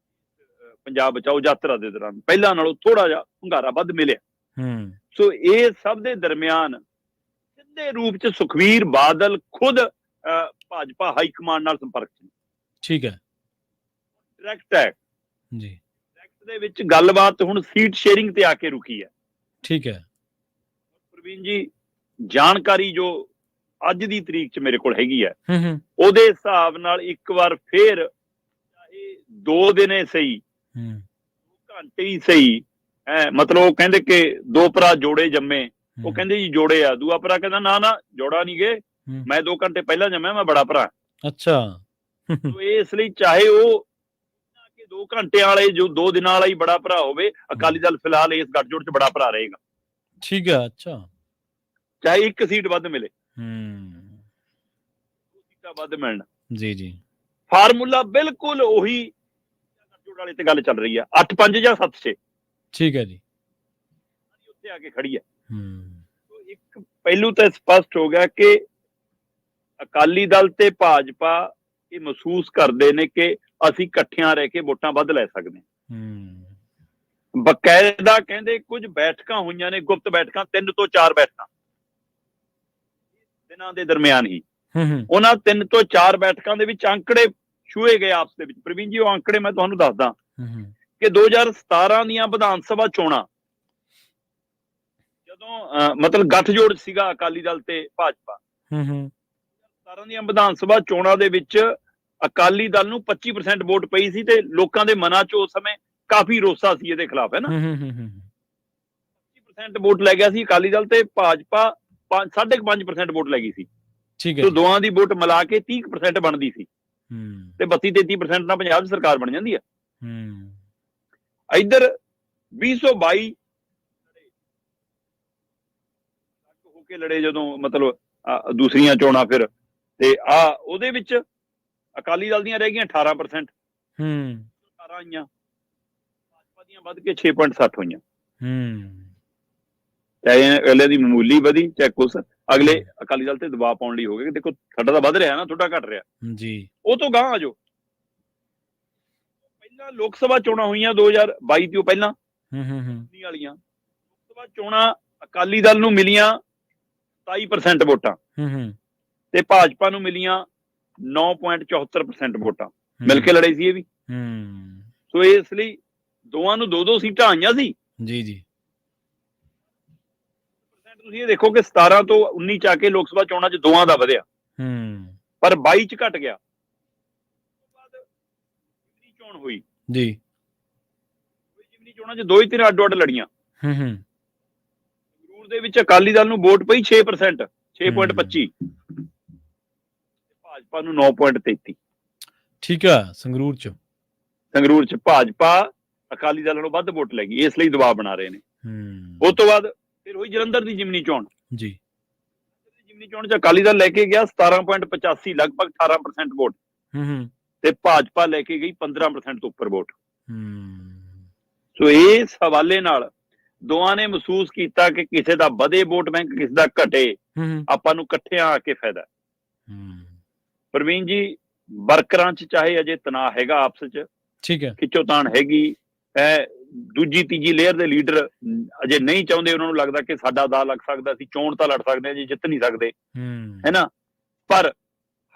ਪੰਜਾਬ ਬਚਾਓ ਯਾਤਰਾ ਦੇ ਦੌਰਾਨ ਪਹਿਲਾਂ ਨਾਲੋਂ ਥੋੜਾ ਜਿਹਾ ਹੁੰਗਾਰਾ ਵੱਧ ਮਿਲਿਆ। ਸੋ ਇਹ ਸਭ ਦੇ ਦਰਮਿਆਨ ਸਿੱਧੇ ਰੂਪ 'ਚ ਸੁਖਬੀਰ ਬਾਦਲ ਖੁਦ ਭਾਜਪਾ ਹਾਈ ਕਮਾਂਡ ਨਾਲ ਸੰਪਰਕ 'ਚ। ਠੀਕ ਹੈ, ਡਾਇਰੈਕਟ ਹੈ ਜੀ। ਡਾਇਰੈਕਟ ਦੇ ਵਿੱਚ ਗੱਲਬਾਤ ਹੁਣ ਸੀਟ ਸ਼ੇਅਰਿੰਗ ਤੇ ਆ ਕੇ ਰੁਕੀ ਹੈ। ਠੀਕ ਹੈ ਪ੍ਰਵੀਨ ਜੀ, ਜਾਣਕਾਰੀ ਜੋ ਅੱਜ ਦੀ ਤਰੀਕ 'ਚ ਮੇਰੇ ਕੋਲ ਹੈਗੀ ਹੈ ਉਹਦੇ ਹਿਸਾਬ ਨਾਲ ਇੱਕ ਵਾਰ ਫੇਰ ਚਾਹੇ 2 ਦਿਨੇ ਸਹੀ, 2 ਘੰਟੇ ਹੀ ਸਹੀ, ਮਤਲਬ ਉਹ ਕਹਿੰਦੇ ਕਿ 2 ਭਰਾ ਜੋੜੇ ਜੰਮੇ, ਉਹ ਕਹਿੰਦੇ ਜੀ ਜੋੜੇ ਆ, ਦੂਆ ਭਰਾ ਕਹਿੰਦਾ ਨਾ ਜੋੜਾ ਨਹੀਂ ਗੇ, ਮੈਂ 2 ਘੰਟੇ ਪਹਿਲਾਂ ਜੰਮਿਆ, ਮੈਂ ਬੜਾ ਭਰਾ। ਅੱਛਾ। ਇਸ ਲਈ ਚਾਹੇ ਉਹ 2 ਘੰਟਿਆਂ ਵਾਲੇ ਜੋ 2 ਦਿਨਾਂ ਵਾਲਾ ਹੀ ਬੜਾ ਭਰਾ ਹੋਵੇ, ਅਕਾਲੀ ਦਲ ਫਿਲਹਾਲ ਇਸ ਗੱਠਜੋੜ 'ਚ ਬੜਾ ਭਰਾ ਰਹੇਗਾ। ਠੀਕ ਹੈ। ਅੱਛਾ, ਚਾਹੇ 1 ਸੀਟ ਵੱਧ ਮਿਲੇ, ਸੀਟਾਂ ਵੱਧ ਮਿਲਣ। ਜੀ। ਫਾਰਮੂਲਾ ਬਿਲਕੁਲ ਉਹੀ ਗੱਠਜੋੜ ਵਾਲੇ ਤੇ ਗੱਲ ਚੱਲ ਰਹੀ ਆ, 8-5 ਜਾਂ 7-6। ਠੀਕ ਹੈ ਜੀ, ਉੱਥੇ ਆ ਕੇ ਖੜੀ ਹੈ। ਇੱਕ ਪਹਿਲੂ ਤਾਂ ਸਪਸ਼ਟ ਹੋ ਗਿਆ ਕਿ ਅਕਾਲੀ ਦਲ ਤੇ ਭਾਜਪਾ ਇਹ ਮਹਿਸੂਸ ਕਰਦੇ ਨੇ ਕਿ ਅਸੀਂ ਇਕੱਠਿਆਂ ਰਹਿ ਕੇ ਵੋਟਾਂ ਵੱਧ ਲੈ ਸਕਦੇ ਹਾਂ। ਬਕਾਇਦਾ ਕਹਿੰਦੇ ਕੁਝ ਬੈਠਕਾਂ ਹੋਈਆਂ ਨੇ, ਗੁਪਤ ਬੈਠਕਾਂ, 3 ਤੋਂ 4 ਬੈਠਕਾਂ ਦਿਨਾਂ ਦੇ ਦਰਮਿਆਨ ਹੀ। ਉਹਨਾਂ 3 ਤੋਂ 4 ਬੈਠਕਾਂ ਦੇ ਵਿੱਚ ਅੰਕੜੇ ਛੂਏ ਗਏ ਆਪਸ ਦੇ ਵਿੱਚ। ਪ੍ਰਵੀਨ ਜੀ, ਉਹ ਅੰਕੜੇ ਮੈਂ ਤੁਹਾਨੂੰ ਦੱਸਦਾ ਕਿ 2017 ਦੀਆਂ ਵਿਧਾਨ ਸਭਾ ਚੋਣਾਂ ਜਦੋਂ ਮਤਲਬ ਗੱਠਜੋੜ ਸੀਗਾ ਅਕਾਲੀ ਦਲ ਤੇ ਭਾਜਪਾ, 2017 ਦੀਆਂ ਵਿਧਾਨ ਸਭਾ ਚੋਣਾਂ ਦੇ ਵਿੱਚ ਅਕਾਲੀ ਦਲ ਨੂੰ 25% ਵੋਟ ਪਈ ਸੀ ਤੇ ਲੋਕਾਂ ਦੇ ਮਨਾਂ 'ਚ ਉਸ ਸਮੇਂ ਕਾਫੀ ਰੋਸਾ ਸੀ ਇਹਦੇ ਖਿਲਾਫ, ਹੈ ਨਾ। 25% ਵੋਟ ਲੈ ਗਿਆ ਸੀ ਅਕਾਲੀ ਦਲ ਤੇ ਭਾਜਪਾ 5.5% ਵੋਟ ਲੈ ਗਈ ਸੀ। ਠੀਕ ਹੈ। ਸੋ ਦੋਵਾਂ ਦੀ ਵੋਟ ਮਿਲਾ ਕੇ 30% ਬਣਦੀ ਸੀ ਤੇ 32-33% ਨਾਲ ਪੰਜਾਬ 'ਚ ਸਰਕਾਰ ਬਣ ਜਾਂਦੀ ਹੈ। ਇੱਧਰ 2022 ਹੋ ਕੇ ਲੜੇ ਜਦੋਂ, ਮਤਲਬ ਦੂਸਰੀਆਂ ਚੋਣਾਂ ਫਿਰ, ਤੇ ਉਹਦੇ ਵਿੱਚ ਅਕਾਲੀ ਦਲ ਦੀਆਂ ਰਹਿ ਗਈਆਂ 18%, 18 ਆਈਆਂ, ਭਾਜਪਾ ਦੀਆਂ ਵੱਧ ਕੇ 6.60 ਹੋਈਆਂ। ਚਾਹੇ ਅਗਲੇ ਦੀ ਮਾਮੂਲੀ ਵਧੀ, ਚਾਹੇ ਕੁਛ, ਅਗਲੇ ਅਕਾਲੀ ਦਲ ਤੇ ਦਬਾਅ ਪਾਉਣ ਲਈ ਹੋ ਗਏ ਕਿ ਦੇਖੋ ਸਾਡਾ ਤਾਂ ਵੱਧ ਰਿਹਾ ਨਾ, ਤੁਹਾਡਾ ਘਟ ਰਿਹਾ ਜੀ। ਉਹ ਤੋਂ ਗਾਂ ਆ ਜਾਓ, ਪਹਿਲਾਂ ਲੋਕ ਸਭਾ ਚੋਣਾਂ ਹੋਈਆਂ 2022 ਤੋਂ ਪਹਿਲਾਂ ਵਾਲੀਆਂ ਲੋਕ ਸਭਾ ਚੋਣਾਂ ਅਕਾਲੀ ਦਲ ਨੂੰ ਮਿਲੀਆਂ 27% ਵੋਟਾਂ ਤੇ ਭਾਜਪਾ ਨੂੰ ਮਿਲੀਆਂ 9.74% ਵੋਟਾਂ, ਮਿਲ ਕੇ ਲੜੇ ਸੀ ਇਹ ਵੀ। ਸੋ ਇਸ ਲਈ ਦੋਵਾਂ ਨੂੰ 2-2 ਸੀਟਾਂ ਆਈਆਂ ਸੀ। ਜੀ। ਤੁਸੀਂ ਇਹ ਦੇਖੋ ਕਿ 17 ਤੋਂ 19 ਚ ਆ ਕੇ ਲੋਕ ਸਭਾ ਚੋਣਾਂ 'ਚ ਦੋਵਾਂ ਦਾ ਵਧਿਆ, ਪਰ 22 ਚ ਘਟ ਗਿਆ। ਚੋਣ ਹੋਈ ਜੀ, ਜਿਮਨੀ ਚੋਣਾਂ 'ਚ 2 ਹੀ 3 ਅੱਡੋ ਅੱਡ ਲੜੀਆਂ। ਸੰਗਰੂਰ ਦੇ ਵਿੱਚ ਅਕਾਲੀ ਦਲ ਨੂੰ ਵੋਟ ਪਈ 6%, 6.25, ਭਾਜਪਾ ਨੂੰ 9.33। ਠੀਕ ਆ। ਸੰਗਰੂਰ ਚ ਭਾਜਪਾ ਅਕਾਲੀ ਦਲ ਨਾਲੋਂ ਵੱਧ ਵੋਟ ਲੈ ਗਈ, ਇਸ ਲਈ ਦਬਾਅ ਬਣਾ ਰਹੇ ਨੇ। ਉਸ ਤੋਂ ਬਾਅਦ ਫਿਰ ਹੋਈ ਜਲੰਧਰ ਦੀ ਜਿਮਨੀ ਚੋਣ ਜੀ। ਜਿਮਨੀ ਚੋਣ 'ਚ ਅਕਾਲੀ ਦਲ ਲੈ ਕੇ ਗਿਆ 17.85, ਲਗਭਗ 18% ਵੋਟ, ਤੇ ਭਾਜਪਾ ਲੈ ਕੇ ਗਈ 15% ਤੋਂ ਉੱਪਰ ਵੋਟ। ਸੋ ਇਸ ਹਵਾਲੇ ਨਾਲ ਦੋਵਾਂ ਨੇ ਮਹਿਸੂਸ ਕੀਤਾ ਕਿ ਕਿਸੇ ਦਾ ਵਧੇ ਵੋਟ ਬੈਂਕ, ਕਿਸੇ ਦਾ ਘਟੇ, ਆਪਾਂ ਨੂੰ ਇਕੱਠਿਆਂ ਆ ਕੇ ਫਾਇਦਾ। ਪ੍ਰਵੀਨ ਜੀ, ਵਰਕਰਾਂ 'ਚ ਚਾਹੇ ਅਜੇ ਤਣਾਅ ਹੈਗਾ ਆਪਸ 'ਚ, ਠੀਕ ਹੈ, ਖਿੱਚੋਤਾਣ ਹੈਗੀ, ਦੂਜੀ ਤੀਜੀ ਲੇਅਰ ਦੇ ਲੀਡਰ ਅਜੇ ਨਹੀਂ ਚਾਹੁੰਦੇ, ਉਹਨਾਂ ਨੂੰ ਲੱਗਦਾ ਕਿ ਸਾਡਾ ਦਾ ਲੱਗ ਸਕਦਾ, ਅਸੀਂ ਚੋਣ ਤਾਂ ਲੜ ਸਕਦੇ ਹਾਂ ਜੀ, ਜਿੱਤ ਨਹੀਂ ਸਕਦੇ, ਹੈ ਨਾ। ਪਰ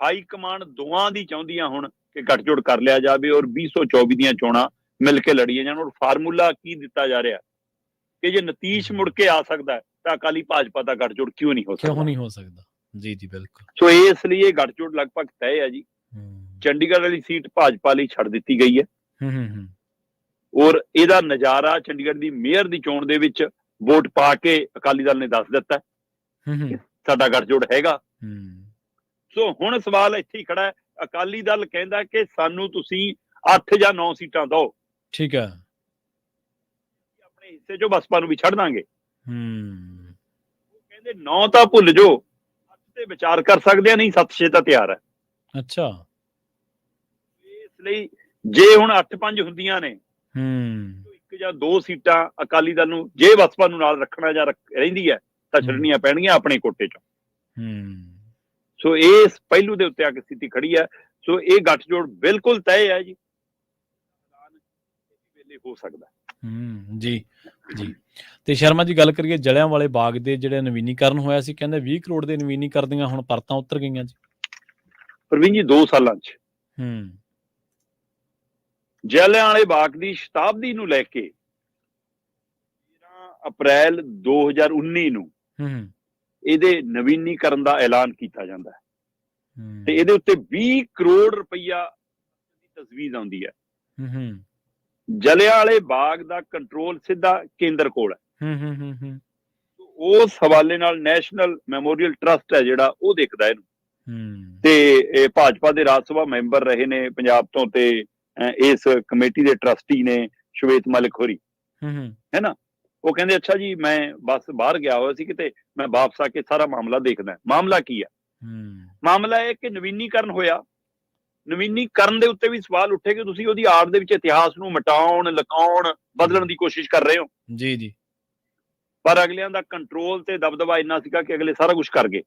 ਹਾਈ ਕਮਾਂਡ ਦੋਵਾਂ ਦੀ ਚਾਹੁੰਦੀਆਂ ਹੁਣ ਕਿ ਗੱਠਜੋੜ ਕਰ ਲਿਆ ਜਾਵੇ ਔਰ 2024 ਦੀਆਂ ਚੋਣਾਂ ਮਿਲ ਕੇ ਲੜੀਆਂ ਜਾਣ। ਔਰ ਫਾਰਮੂਲਾ ਕੀ ਦਿੱਤਾ ਜਾ ਰਿਹਾ ਕਿ ਜੇ ਨਤੀਸ਼ ਮੁੜ ਕੇ ਆ ਸਕਦਾ ਤਾਂ ਅਕਾਲੀ ਭਾਜਪਾ ਦਾ ਗੱਠਜੋੜ ਕਿਉਂ ਨਹੀਂ ਹੋ ਸਕਦਾ। ਜੀ ਜੀ ਬਿਲਕੁਲ। ਸੋ ਇਸ ਲਈ ਇਹ ਗੱਠਜੋੜ ਲਗਭਗ ਤੈਅ ਹੈ ਜੀ। ਚੰਡੀਗੜ੍ਹ ਵਾਲੀ ਸੀਟ ਭਾਜਪਾ ਲਈ ਛੱਡ ਦਿੱਤੀ ਗਈ ਹੈ ਔਰ ਇਹਦਾ ਨਜ਼ਾਰਾ ਚੰਡੀਗੜ੍ਹ ਦੀ ਮੇਅਰ ਦੀ ਚੋਣ ਦੇ ਵਿੱਚ ਵੋਟ ਪਾ ਕੇ ਅਕਾਲੀ ਦਲ ਨੇ ਦੱਸ ਦਿੱਤਾ ਸਾਡਾ ਗੱਠਜੋੜ ਹੈਗਾ। ਸੋ ਹੁਣ ਸਵਾਲ ਇੱਥੇ ਹੀ ਖੜਾ ਹੈ, ਅਕਾਲੀ ਦਲ ਕਹਿੰਦਾ ਕਿ ਸਾਨੂੰ ਤੁਸੀਂ 8 ਜਾਂ 9 ਸੀਟਾਂ ਦਿਓ, ਠੀਕ ਹੈ, ਆਪਣੇ ਹਿੱਸੇ ਚੋਂ ਬਸਪਾ ਨੂੰ ਵੀ ਛੱਡ ਦਾਂਗੇ। ਉਹ ਕਹਿੰਦੇ 9 ਤਾਂ ਭੁੱਲ ਜਾਓ, 8 ਤੇ ਵਿਚਾਰ ਕਰ ਸਕਦੇ ਆ, ਨਹੀਂ 7-6 ਤਾਂ ਤਿਆਰ ਹੈ। ਅੱਛਾ, ਇਸ ਲਈ ਜੇ ਹੁਣ 8-5 ਹੁੰਦੀਆਂ ਨੇ, 1 ਜਾਂ 2 ਸੀਟਾਂ ਅਕਾਲੀ ਦਲ ਨੂੰ ਜੇ ਬਸਪਾ ਨੂੰ ਨਾਲ ਰੱਖਣਾ ਜਾਂ ਰਹਿੰਦੀ ਹੈ ਤਾਂ ਛੱਡਣੀਆਂ ਪੈਣਗੀਆਂ ਆਪਣੇ ਕੋਟੇ ਚੋਂ। ਸੋ ਇਸ ਪਹਿਲੂ ਦੇ ਉੱਤੇ ਆ ਕੇ ਸਥਿਤੀ ਖੜੀ ਹੈ। ਸੋ ਇਹ ਗੱਠਜੋੜ ਬਿਲਕੁਲ ਤੈਅ ਹੈ ਜੀ, ਵੇਲੇ ਹੋ ਸਕਦਾ। ਜੀ ਜੀ। ਤੇ ਸ਼ਰਮਾ ਜੀ, ਗੱਲ ਕਰੀਏ ਜਲਿਆਂਵਾਲੇ ਬਾਗ ਦੇ ਜਿਹੜੇ ਨਵੀਨੀਕਰਨ ਹੋਇਆ ਸੀ, ਕਹਿੰਦੇ 20 ਕਰੋੜ ਦੇ ਨਵੀਨੀਕਰਨ ਦੀਆਂ ਹੁਣ ਪਰਤਾਂ ਉਤਰ ਗਈਆਂ ਜੀ। ਪ੍ਰਵੀਨ ਜੀ 2 ਸਾਲਾਂ 'ਚ ਜਲਿਆਂਵਾਲੇ ਬਾਗ ਦੀ ਸ਼ਤਾਬਦੀ ਨੂੰ ਲੈ ਕੇ 13 ਅਪ੍ਰੈਲ 2019 ਨੂੰ ਇਹਦੇ ਨਵੀਨੀਕਰਨ ਦਾ ਐਲਾਨ ਕੀਤਾ ਜਾਂਦਾ ਹੈ ਤੇ ਇਹਦੇ ਉੱਤੇ 20 ਕਰੋੜ ਰੁਪਈਆ ਦੀ ਤਜਵੀਜ਼ ਆਉਂਦੀ ਹੈ। ਜਲਿਆਂਵਾਲੇ ਬਾਗ ਦਾ ਕੰਟਰੋਲ ਸਿੱਧਾ ਕੇਂਦਰ ਕੋਲ ਹੈ। ਉਸ ਹਵਾਲੇ ਨਾਲ ਨੈਸ਼ਨਲ ਮੈਮੋਰੀਅਲ ਟਰਸਟ ਹੈ ਜਿਹੜਾ, ਉਹ ਦੇਖਦਾ ਇਹਨੂੰ। ਤੇ ਇਹ ਭਾਜਪਾ ਦੇ ਰਾਜ ਸਭਾ ਮੈਂਬਰ ਰਹੇ ਨੇ ਪੰਜਾਬ ਤੋਂ, ਤੇ ਇਸ ਕਮੇਟੀ ਦੇ ਟਰਸਟੀ ਨੇ ਸ਼ਵੇਤ ਮਲਿਕ ਹੋਰੀ, ਹੈ ਨਾ। ਉਹ ਕਹਿੰਦੇ ਅੱਛਾ ਜੀ, ਮੈਂ ਬਸ ਬਾਹਰ ਗਿਆ ਹੋਇਆ ਸੀ ਕਿਤੇ, ਮੈਂ ਵਾਪਸ ਆ ਕੇ ਸਾਰਾ ਮਾਮਲਾ ਦੇਖਦਾ। ਮਾਮਲਾ ਕੀ ਆ? ਮਾਮਲਾ ਇਹ ਕਿ ਨਵੀਨੀਕਰਨ ਹੋਇਆ। ਨਵੀਨੀਕਰਨ ਦੇ ਉੱਤੇ ਵੀ ਸਵਾਲ ਉੱਠੇ ਕਿ ਤੁਸੀਂ ਉਹਦੀ ਆੜ ਦੇ ਵਿੱਚ ਇਤਿਹਾਸ ਨੂੰ ਮਿਟਾਉਣ, ਲੁਕਾਉਣ, ਬਦਲਣ ਦੀ ਕੋਸ਼ਿਸ਼ ਕਰ ਰਹੇ ਹੋ। ਜੀ ਜੀ। ਪਰ ਅਗਲਿਆਂ ਦਾ ਕੰਟਰੋਲ ਤੇ ਦਬਦਬਾ ਇੰਨਾ ਸੀਗਾ ਕਿ ਅਗਲੇ ਸਾਰਾ ਕੁਝ ਕਰ ਗਏ।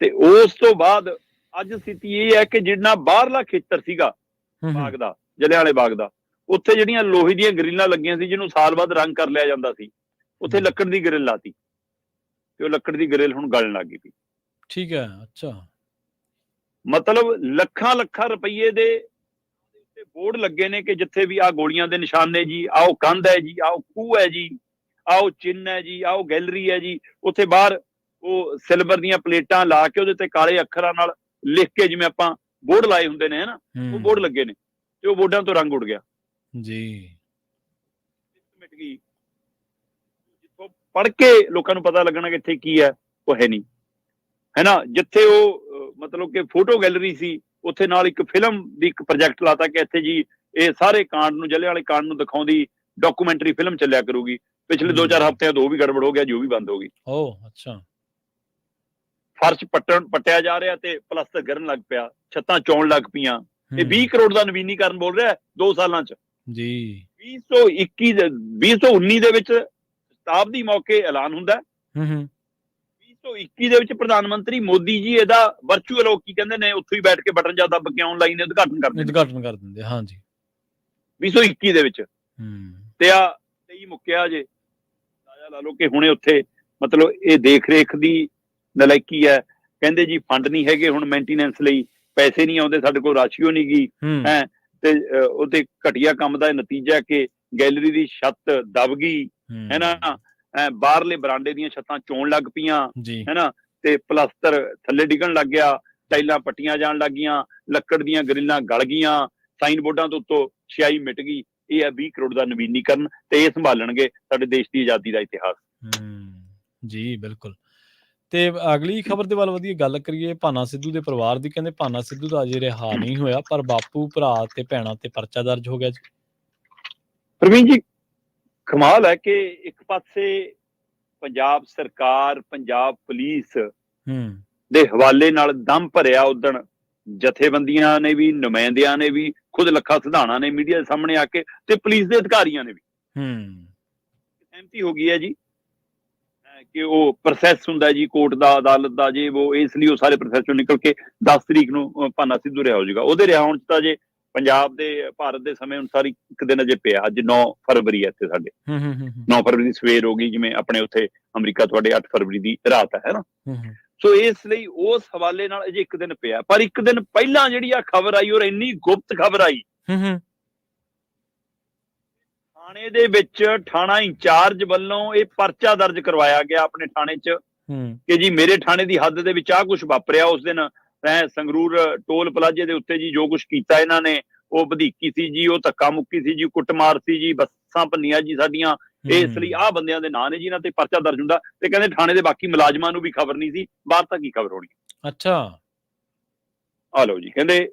ਤੇ ਉਸ ਤੋਂ ਬਾਅਦ ਅੱਜ ਸਥਿਤੀ ਇਹ ਹੈ ਕਿ ਜਿੰਨਾ ਬਾਹਰਲਾ ਖੇਤਰ ਸੀਗਾ ਬਾਗ ਦਾ, ਜਲਿਆਂਵਾਲੇ ਬਾਗ ਦਾ, ਉੱਥੇ ਜਿਹੜੀਆਂ ਲੋਹੇ ਦੀਆਂ ਗਰਿੱਲਾਂ ਲੱਗੀਆਂ ਸੀ, ਜਿਹਨੂੰ ਸਾਲ ਬਾਅਦ ਰੰਗ ਕਰ ਲਿਆ ਜਾਂਦਾ ਸੀ, ਉੱਥੇ ਲੱਕੜ ਦੀ ਗਰਿੱਲ ਲਾਤੀ ਤੇ ਉਹ ਲੱਕੜ ਦੀ ਗਰਿੱਲ ਹੁਣ ਗਲਣ ਲੱਗ ਗਈ। ਠੀਕ ਹੈ, ਅੱਛਾ। ਮਤਲਬ ਲੱਖਾਂ ਰੁਪਈਏ ਦੇ ਉੱਤੇ ਬੋਰਡ ਲੱਗੇ ਨੇ ਕਿ ਜਿੱਥੇ ਵੀ ਆਹ ਗੋਲੀਆਂ ਦੇ ਨਿਸ਼ਾਨ ਨੇ ਜੀ, ਆਹ ਕੰਧ ਹੈ ਜੀ, ਆਹ ਖੂਹ ਹੈ ਜੀ, ਆਹ ਚਿੰਨ੍ਹ ਹੈ ਜੀ, ਆਹ ਗੈਲਰੀ ਹੈ ਜੀ। ਉੱਥੇ ਬਾਹਰ ਉਹ ਸਿਲਵਰ ਦੀਆਂ ਪਲੇਟਾਂ ਲਾ ਕੇ ਉਹਦੇ ਤੇ ਕਾਲੇ ਅੱਖਰਾਂ ਨਾਲ ਲਿਖ ਕੇ, ਜਿਵੇਂ ਆਪਾਂ ਬੋਰਡ ਲਾਏ ਹੁੰਦੇ ਨੇ, ਹਨਾ, ਉਹ ਬੋਰਡ ਲੱਗੇ ਨੇ ਤੇ ਉਹ ਬੋਰਡਾਂ ਤੋਂ ਰੰਗ ਉੱਡ ਗਿਆ ਜੀ, ਮਿਟ ਗਈ। ਜਿੱਥੋਂ ਪੜ੍ਹ ਕੇ ਲੋਕਾਂ ਨੂੰ ਪਤਾ ਲੱਗਣਾ ਕਿ ਇੱਥੇ ਕੀ ਹੈ, ਉਹ ਹੈ ਨਹੀਂ, ਹੈ ਨਾ। ਜਿੱਥੇ ਉਹ ਮਤਲਬ ਕਿ ਫੋਟੋ ਗੈਲਰੀ ਸੀ, ਉੱਥੇ ਨਾਲ ਇੱਕ ਫਿਲਮ ਦੀ ਇੱਕ ਪ੍ਰੋਜੈਕਟ ਲਾਤਾ ਕਿ ਇੱਥੇ ਜੀ ਇਹ ਸਾਰੇ ਕਾਂਡ ਨੂੰ, ਜਲਿਆਂਵਾਲੇ ਕਾਂਡ ਨੂੰ ਦਿਖਾਉਂਦੀ ਡਾਕੂਮੈਂਟਰੀ ਫਿਲਮ ਚੱਲਿਆ ਕਰੂਗੀ। ਪਿਛਲੇ 2-4 ਹਫ਼ਤਿਆਂ ਤੋਂ ਉਹ ਵੀ ਗੜਬੜ ਹੋ ਗਿਆ ਜੀ, ਉਹ ਵੀ ਬੰਦ ਹੋ ਗਈ। ਅੱਛਾ। ਫਰਸ਼ ਪੱਟਿਆ ਜਾ ਰਿਹਾ ਤੇ ਪਲਸਤਰ ਗਿਰਨ ਲੱਗ ਪਿਆ, ਛੱਤਾਂ ਚੌਣ ਲੱਗ ਪਈਆਂ। ਇਹ 20 ਕਰੋੜ ਦਾ ਨਵੀਨੀਕਰਨ ਬੋਲ ਰਿਹਾ 2 ਸਾਲਾਂ 'ਚ ਜੀ। 2019 ਦੇ ਵਿੱਚ ਸ਼ਤਾਬਦੀ ਮੌਕੇ ਐਲਾਨ ਹੁੰਦਾ। 2021 ਦੇ ਵਿੱਚ ਪ੍ਰਧਾਨ ਮੰਤਰੀ ਮੋਦੀ ਜੀ ਇਹਦਾ ਵਰਚੁਅਲ, ਉਹ ਕੀ ਕਹਿੰਦੇ ਨੇ, ਉੱਥੇ ਹੀ ਬੈਠ ਕੇ ਬਟਨ ਜਾਂ ਦੱਬ ਕੇ ਆਨਲਾਈਨ ਉਦਘਾਟਨ ਕਰ ਦਿੰਦੇ। ਹਾਂਜੀ, 2021 ਦੇ ਵਿੱਚ। ਤੇ ਆ 23 ਮੁੱਕਿਆ ਜੇ, ਲਾ ਲਓ ਕਿ ਹੁਣੇ ਉੱਥੇ ਮਤਲਬ ਇਹ ਦੇਖ ਰੇਖ ਦੀ ਨਲਾਇਕੀ ਹੈ। ਕਹਿੰਦੇ ਜੀ ਫੰਡ ਨਹੀਂ ਹੈਗੇ ਹੁਣ ਮੇਨਟੇਨੈਂਸ ਲਈ, ਪੈਸੇ ਨਹੀਂ ਆਉਂਦੇ, ਸਾਡੇ ਕੋਲ ਰਾਸ਼ੀਓ ਨਹੀਂ ਗਈ ਹੈ। ਤੇ ਉਹਦੇ ਘਟੀਆ ਕੰਮ ਦਾ ਨਤੀਜਾ ਕਿ ਗੈਲਰੀ ਦੀ ਛੱਤ ਦਬ ਗਈ, ਹੈ ਨਾ। ਬਾਹਰਲੇ ਬਰਾਂਡੇ ਦੀਆਂ ਛੱਤਾਂ ਚੋਣ ਲੱਗ ਪਈਆਂ, ਹੈ ਨਾ, ਤੇ ਪਲਸਤਰ ਥੱਲੇ ਡਿੱਗਣ ਲੱਗ ਗਿਆ, ਟਾਈਲਾਂ ਪੱਟੀਆਂ ਜਾਣ ਲੱਗ ਗਈਆਂ, ਲੱਕੜ ਦੀਆਂ ਗਰਿੱਲਾਂ ਗਲ ਗਈਆਂ, ਸਾਈਨ ਬੋਰਡਾਂ ਤੋਂ ਉੱਤੋਂ ਸਿਆਹੀ ਮਿਟ ਗਈ। ਇਹ ਹੈ 20 ਕਰੋੜ ਦਾ ਨਵੀਨੀਕਰਨ, ਤੇ ਇਹ ਸੰਭਾਲਣਗੇ ਸਾਡੇ ਦੇਸ਼ ਦੀ ਆਜ਼ਾਦੀ ਦਾ ਇਤਿਹਾਸ। ਜੀ ਬਿਲਕੁਲ। ਤੇ ਅਗਲੀ ਖਬਰ ਦੇ ਵੱਲ ਵਧੀਆ ਗੱਲ ਕਰੀਏ ਭਾਨਾ ਸਿੱਧੂ ਦੇ ਪਰਿਵਾਰ ਦੀ। ਕਹਿੰਦੇ ਭਾਨਾ ਸਿੱਧੂ ਦਾ ਅਜੇ ਰਿਹਾ ਨਹੀਂ ਹੋਇਆ, ਪਰ ਬਾਪੂ, ਭਰਾ ਤੇ ਭੈਣਾਂ ਤੇ ਪਰਚਾ ਦਰਜ ਹੋ ਗਿਆ ਜੀ। ਪ੍ਰਵੀਨ ਜੀ, ਕਮਾਲ ਹੈ ਕਿ ਇੱਕ ਪਾਸੇ ਪੰਜਾਬ ਸਰਕਾਰ, ਪੰਜਾਬ ਪੁਲਿਸ ਦੇ ਹਵਾਲੇ ਨਾਲ ਦਮ ਭਰਿਆ ਉਦਣ ਜਥੇਬੰਦੀਆਂ ਨੇ ਵੀ, ਨੁਮਾਇੰਦਿਆਂ ਨੇ ਵੀ, ਖੁਦ ਲੱਖਾ ਸਿਧਾਣਾ ਨੇ ਮੀਡੀਆ ਦੇ ਸਾਹਮਣੇ ਆ ਕੇ, ਤੇ ਪੁਲਿਸ ਦੇ ਅਧਿਕਾਰੀਆਂ ਨੇ ਵੀ ਸਹਿਮਤੀ ਹੋ ਗਈ ਹੈ ਜੀ ਕਿ ਉਹ ਪ੍ਰੋਸੈਸ ਹੁੰਦਾ ਜੀ ਕੋਰਟ ਦਾ, ਅਦਾਲਤ ਦਾ, ਜੇ ਉਹ, ਇਸ ਲਈ ਉਹ ਸਾਰੇ ਪ੍ਰੋਸੈਸ ਚੋਂ ਨਿਕਲ ਕੇ 10 ਤਰੀਕ ਨੂੰ ਭਾਨਾ ਸਿੱਧੂ ਰਿਹਾ ਹੋ ਜਾਊਗਾ। ਉਹਦੇ ਰਿਹਾ ਹੋਣ 'ਚ ਤਾਂ ਜੇ ਪੰਜਾਬ ਦੇ, ਭਾਰਤ ਦੇ ਸਮੇਂ ਅਨੁਸਾਰ ਇੱਕ ਦਿਨ ਅਜੇ ਪਿਆ। ਅੱਜ 9 ਫਰਵਰੀ ਹੈ ਇੱਥੇ ਸਾਡੇ, 9 ਫਰਵਰੀ ਦੀ ਸਵੇਰ ਹੋ ਗਈ, ਜਿਵੇਂ ਆਪਣੇ ਉੱਥੇ ਅਮਰੀਕਾ ਤੁਹਾਡੇ 8 ਫਰਵਰੀ ਦੀ ਰਾਤ ਹੈ ਨਾ। ਸੋ ਇਸ ਲਈ ਉਸ ਹਵਾਲੇ ਨਾਲ ਅਜੇ ਇੱਕ ਦਿਨ ਪਿਆ। ਪਰ ਇੱਕ ਦਿਨ ਪਹਿਲਾਂ ਜਿਹੜੀ ਆ ਖਬਰ ਆਈ, ਔਰ ਇੰਨੀ ਗੁਪਤ ਖਬਰ ਆਈ, ਥਾਣੇ ਦੇ ਵਿੱਚ ਥਾਣਾ ਇੰਚਾਰਜ ਵੱਲੋਂ ਇਹ ਪਰਚਾ ਦਰਜ ਕਰਵਾਇਆ ਗਿਆ ਆਪਣੇ ਥਾਣੇ 'ਚ ਕਿ ਜੀ ਮੇਰੇ ਥਾਣੇ ਦੀ ਹੱਦ ਦੇ ਵਿੱਚ ਆਹ ਕੁਝ ਵਾਪਰਿਆ ਉਸ ਦਿਨ, ਸੰਗਰੂਰ ਟੋਲ ਪਲਾਜ਼ੇ ਦੇ ਉੱਤੇ ਜੀ ਜੋ ਕੁਝ ਕੀਤਾ ਇਹਨਾਂ ਨੇ, ਉਹ ਵਧੀਕੀ ਸੀ ਜੀ, ਉਹ ਧੱਕਾ ਮੁੱਕੀ ਸੀ ਜੀ, ਕੁੱਟਮਾਰ ਸੀ ਜੀ, ਬੱਸਾਂ ਭੰਨੀਆਂ ਜੀ ਸਾਡੀਆਂ, ਇਸ ਲਈ ਆਹ ਬੰਦਿਆਂ ਦੇ ਨਾਂ ਨੇ ਜੀ, ਇਹਨਾਂ ਤੇ ਪਰਚਾ ਦਰਜ ਹੁੰਦਾ। ਤੇ ਕਹਿੰਦੇ ਥਾਣੇ ਦੇ ਬਾਕੀ ਮੁਲਾਜ਼ਮਾਂ ਨੂੰ ਵੀ ਖਬਰ ਨਹੀਂ ਸੀ, ਬਾਹਰ ਤੱਕ ਕੀ ਖਬਰ ਹੋਣੀ। ਅੱਛਾ, ਆ ਲਓ ਜੀ, ਕਹਿੰਦੇ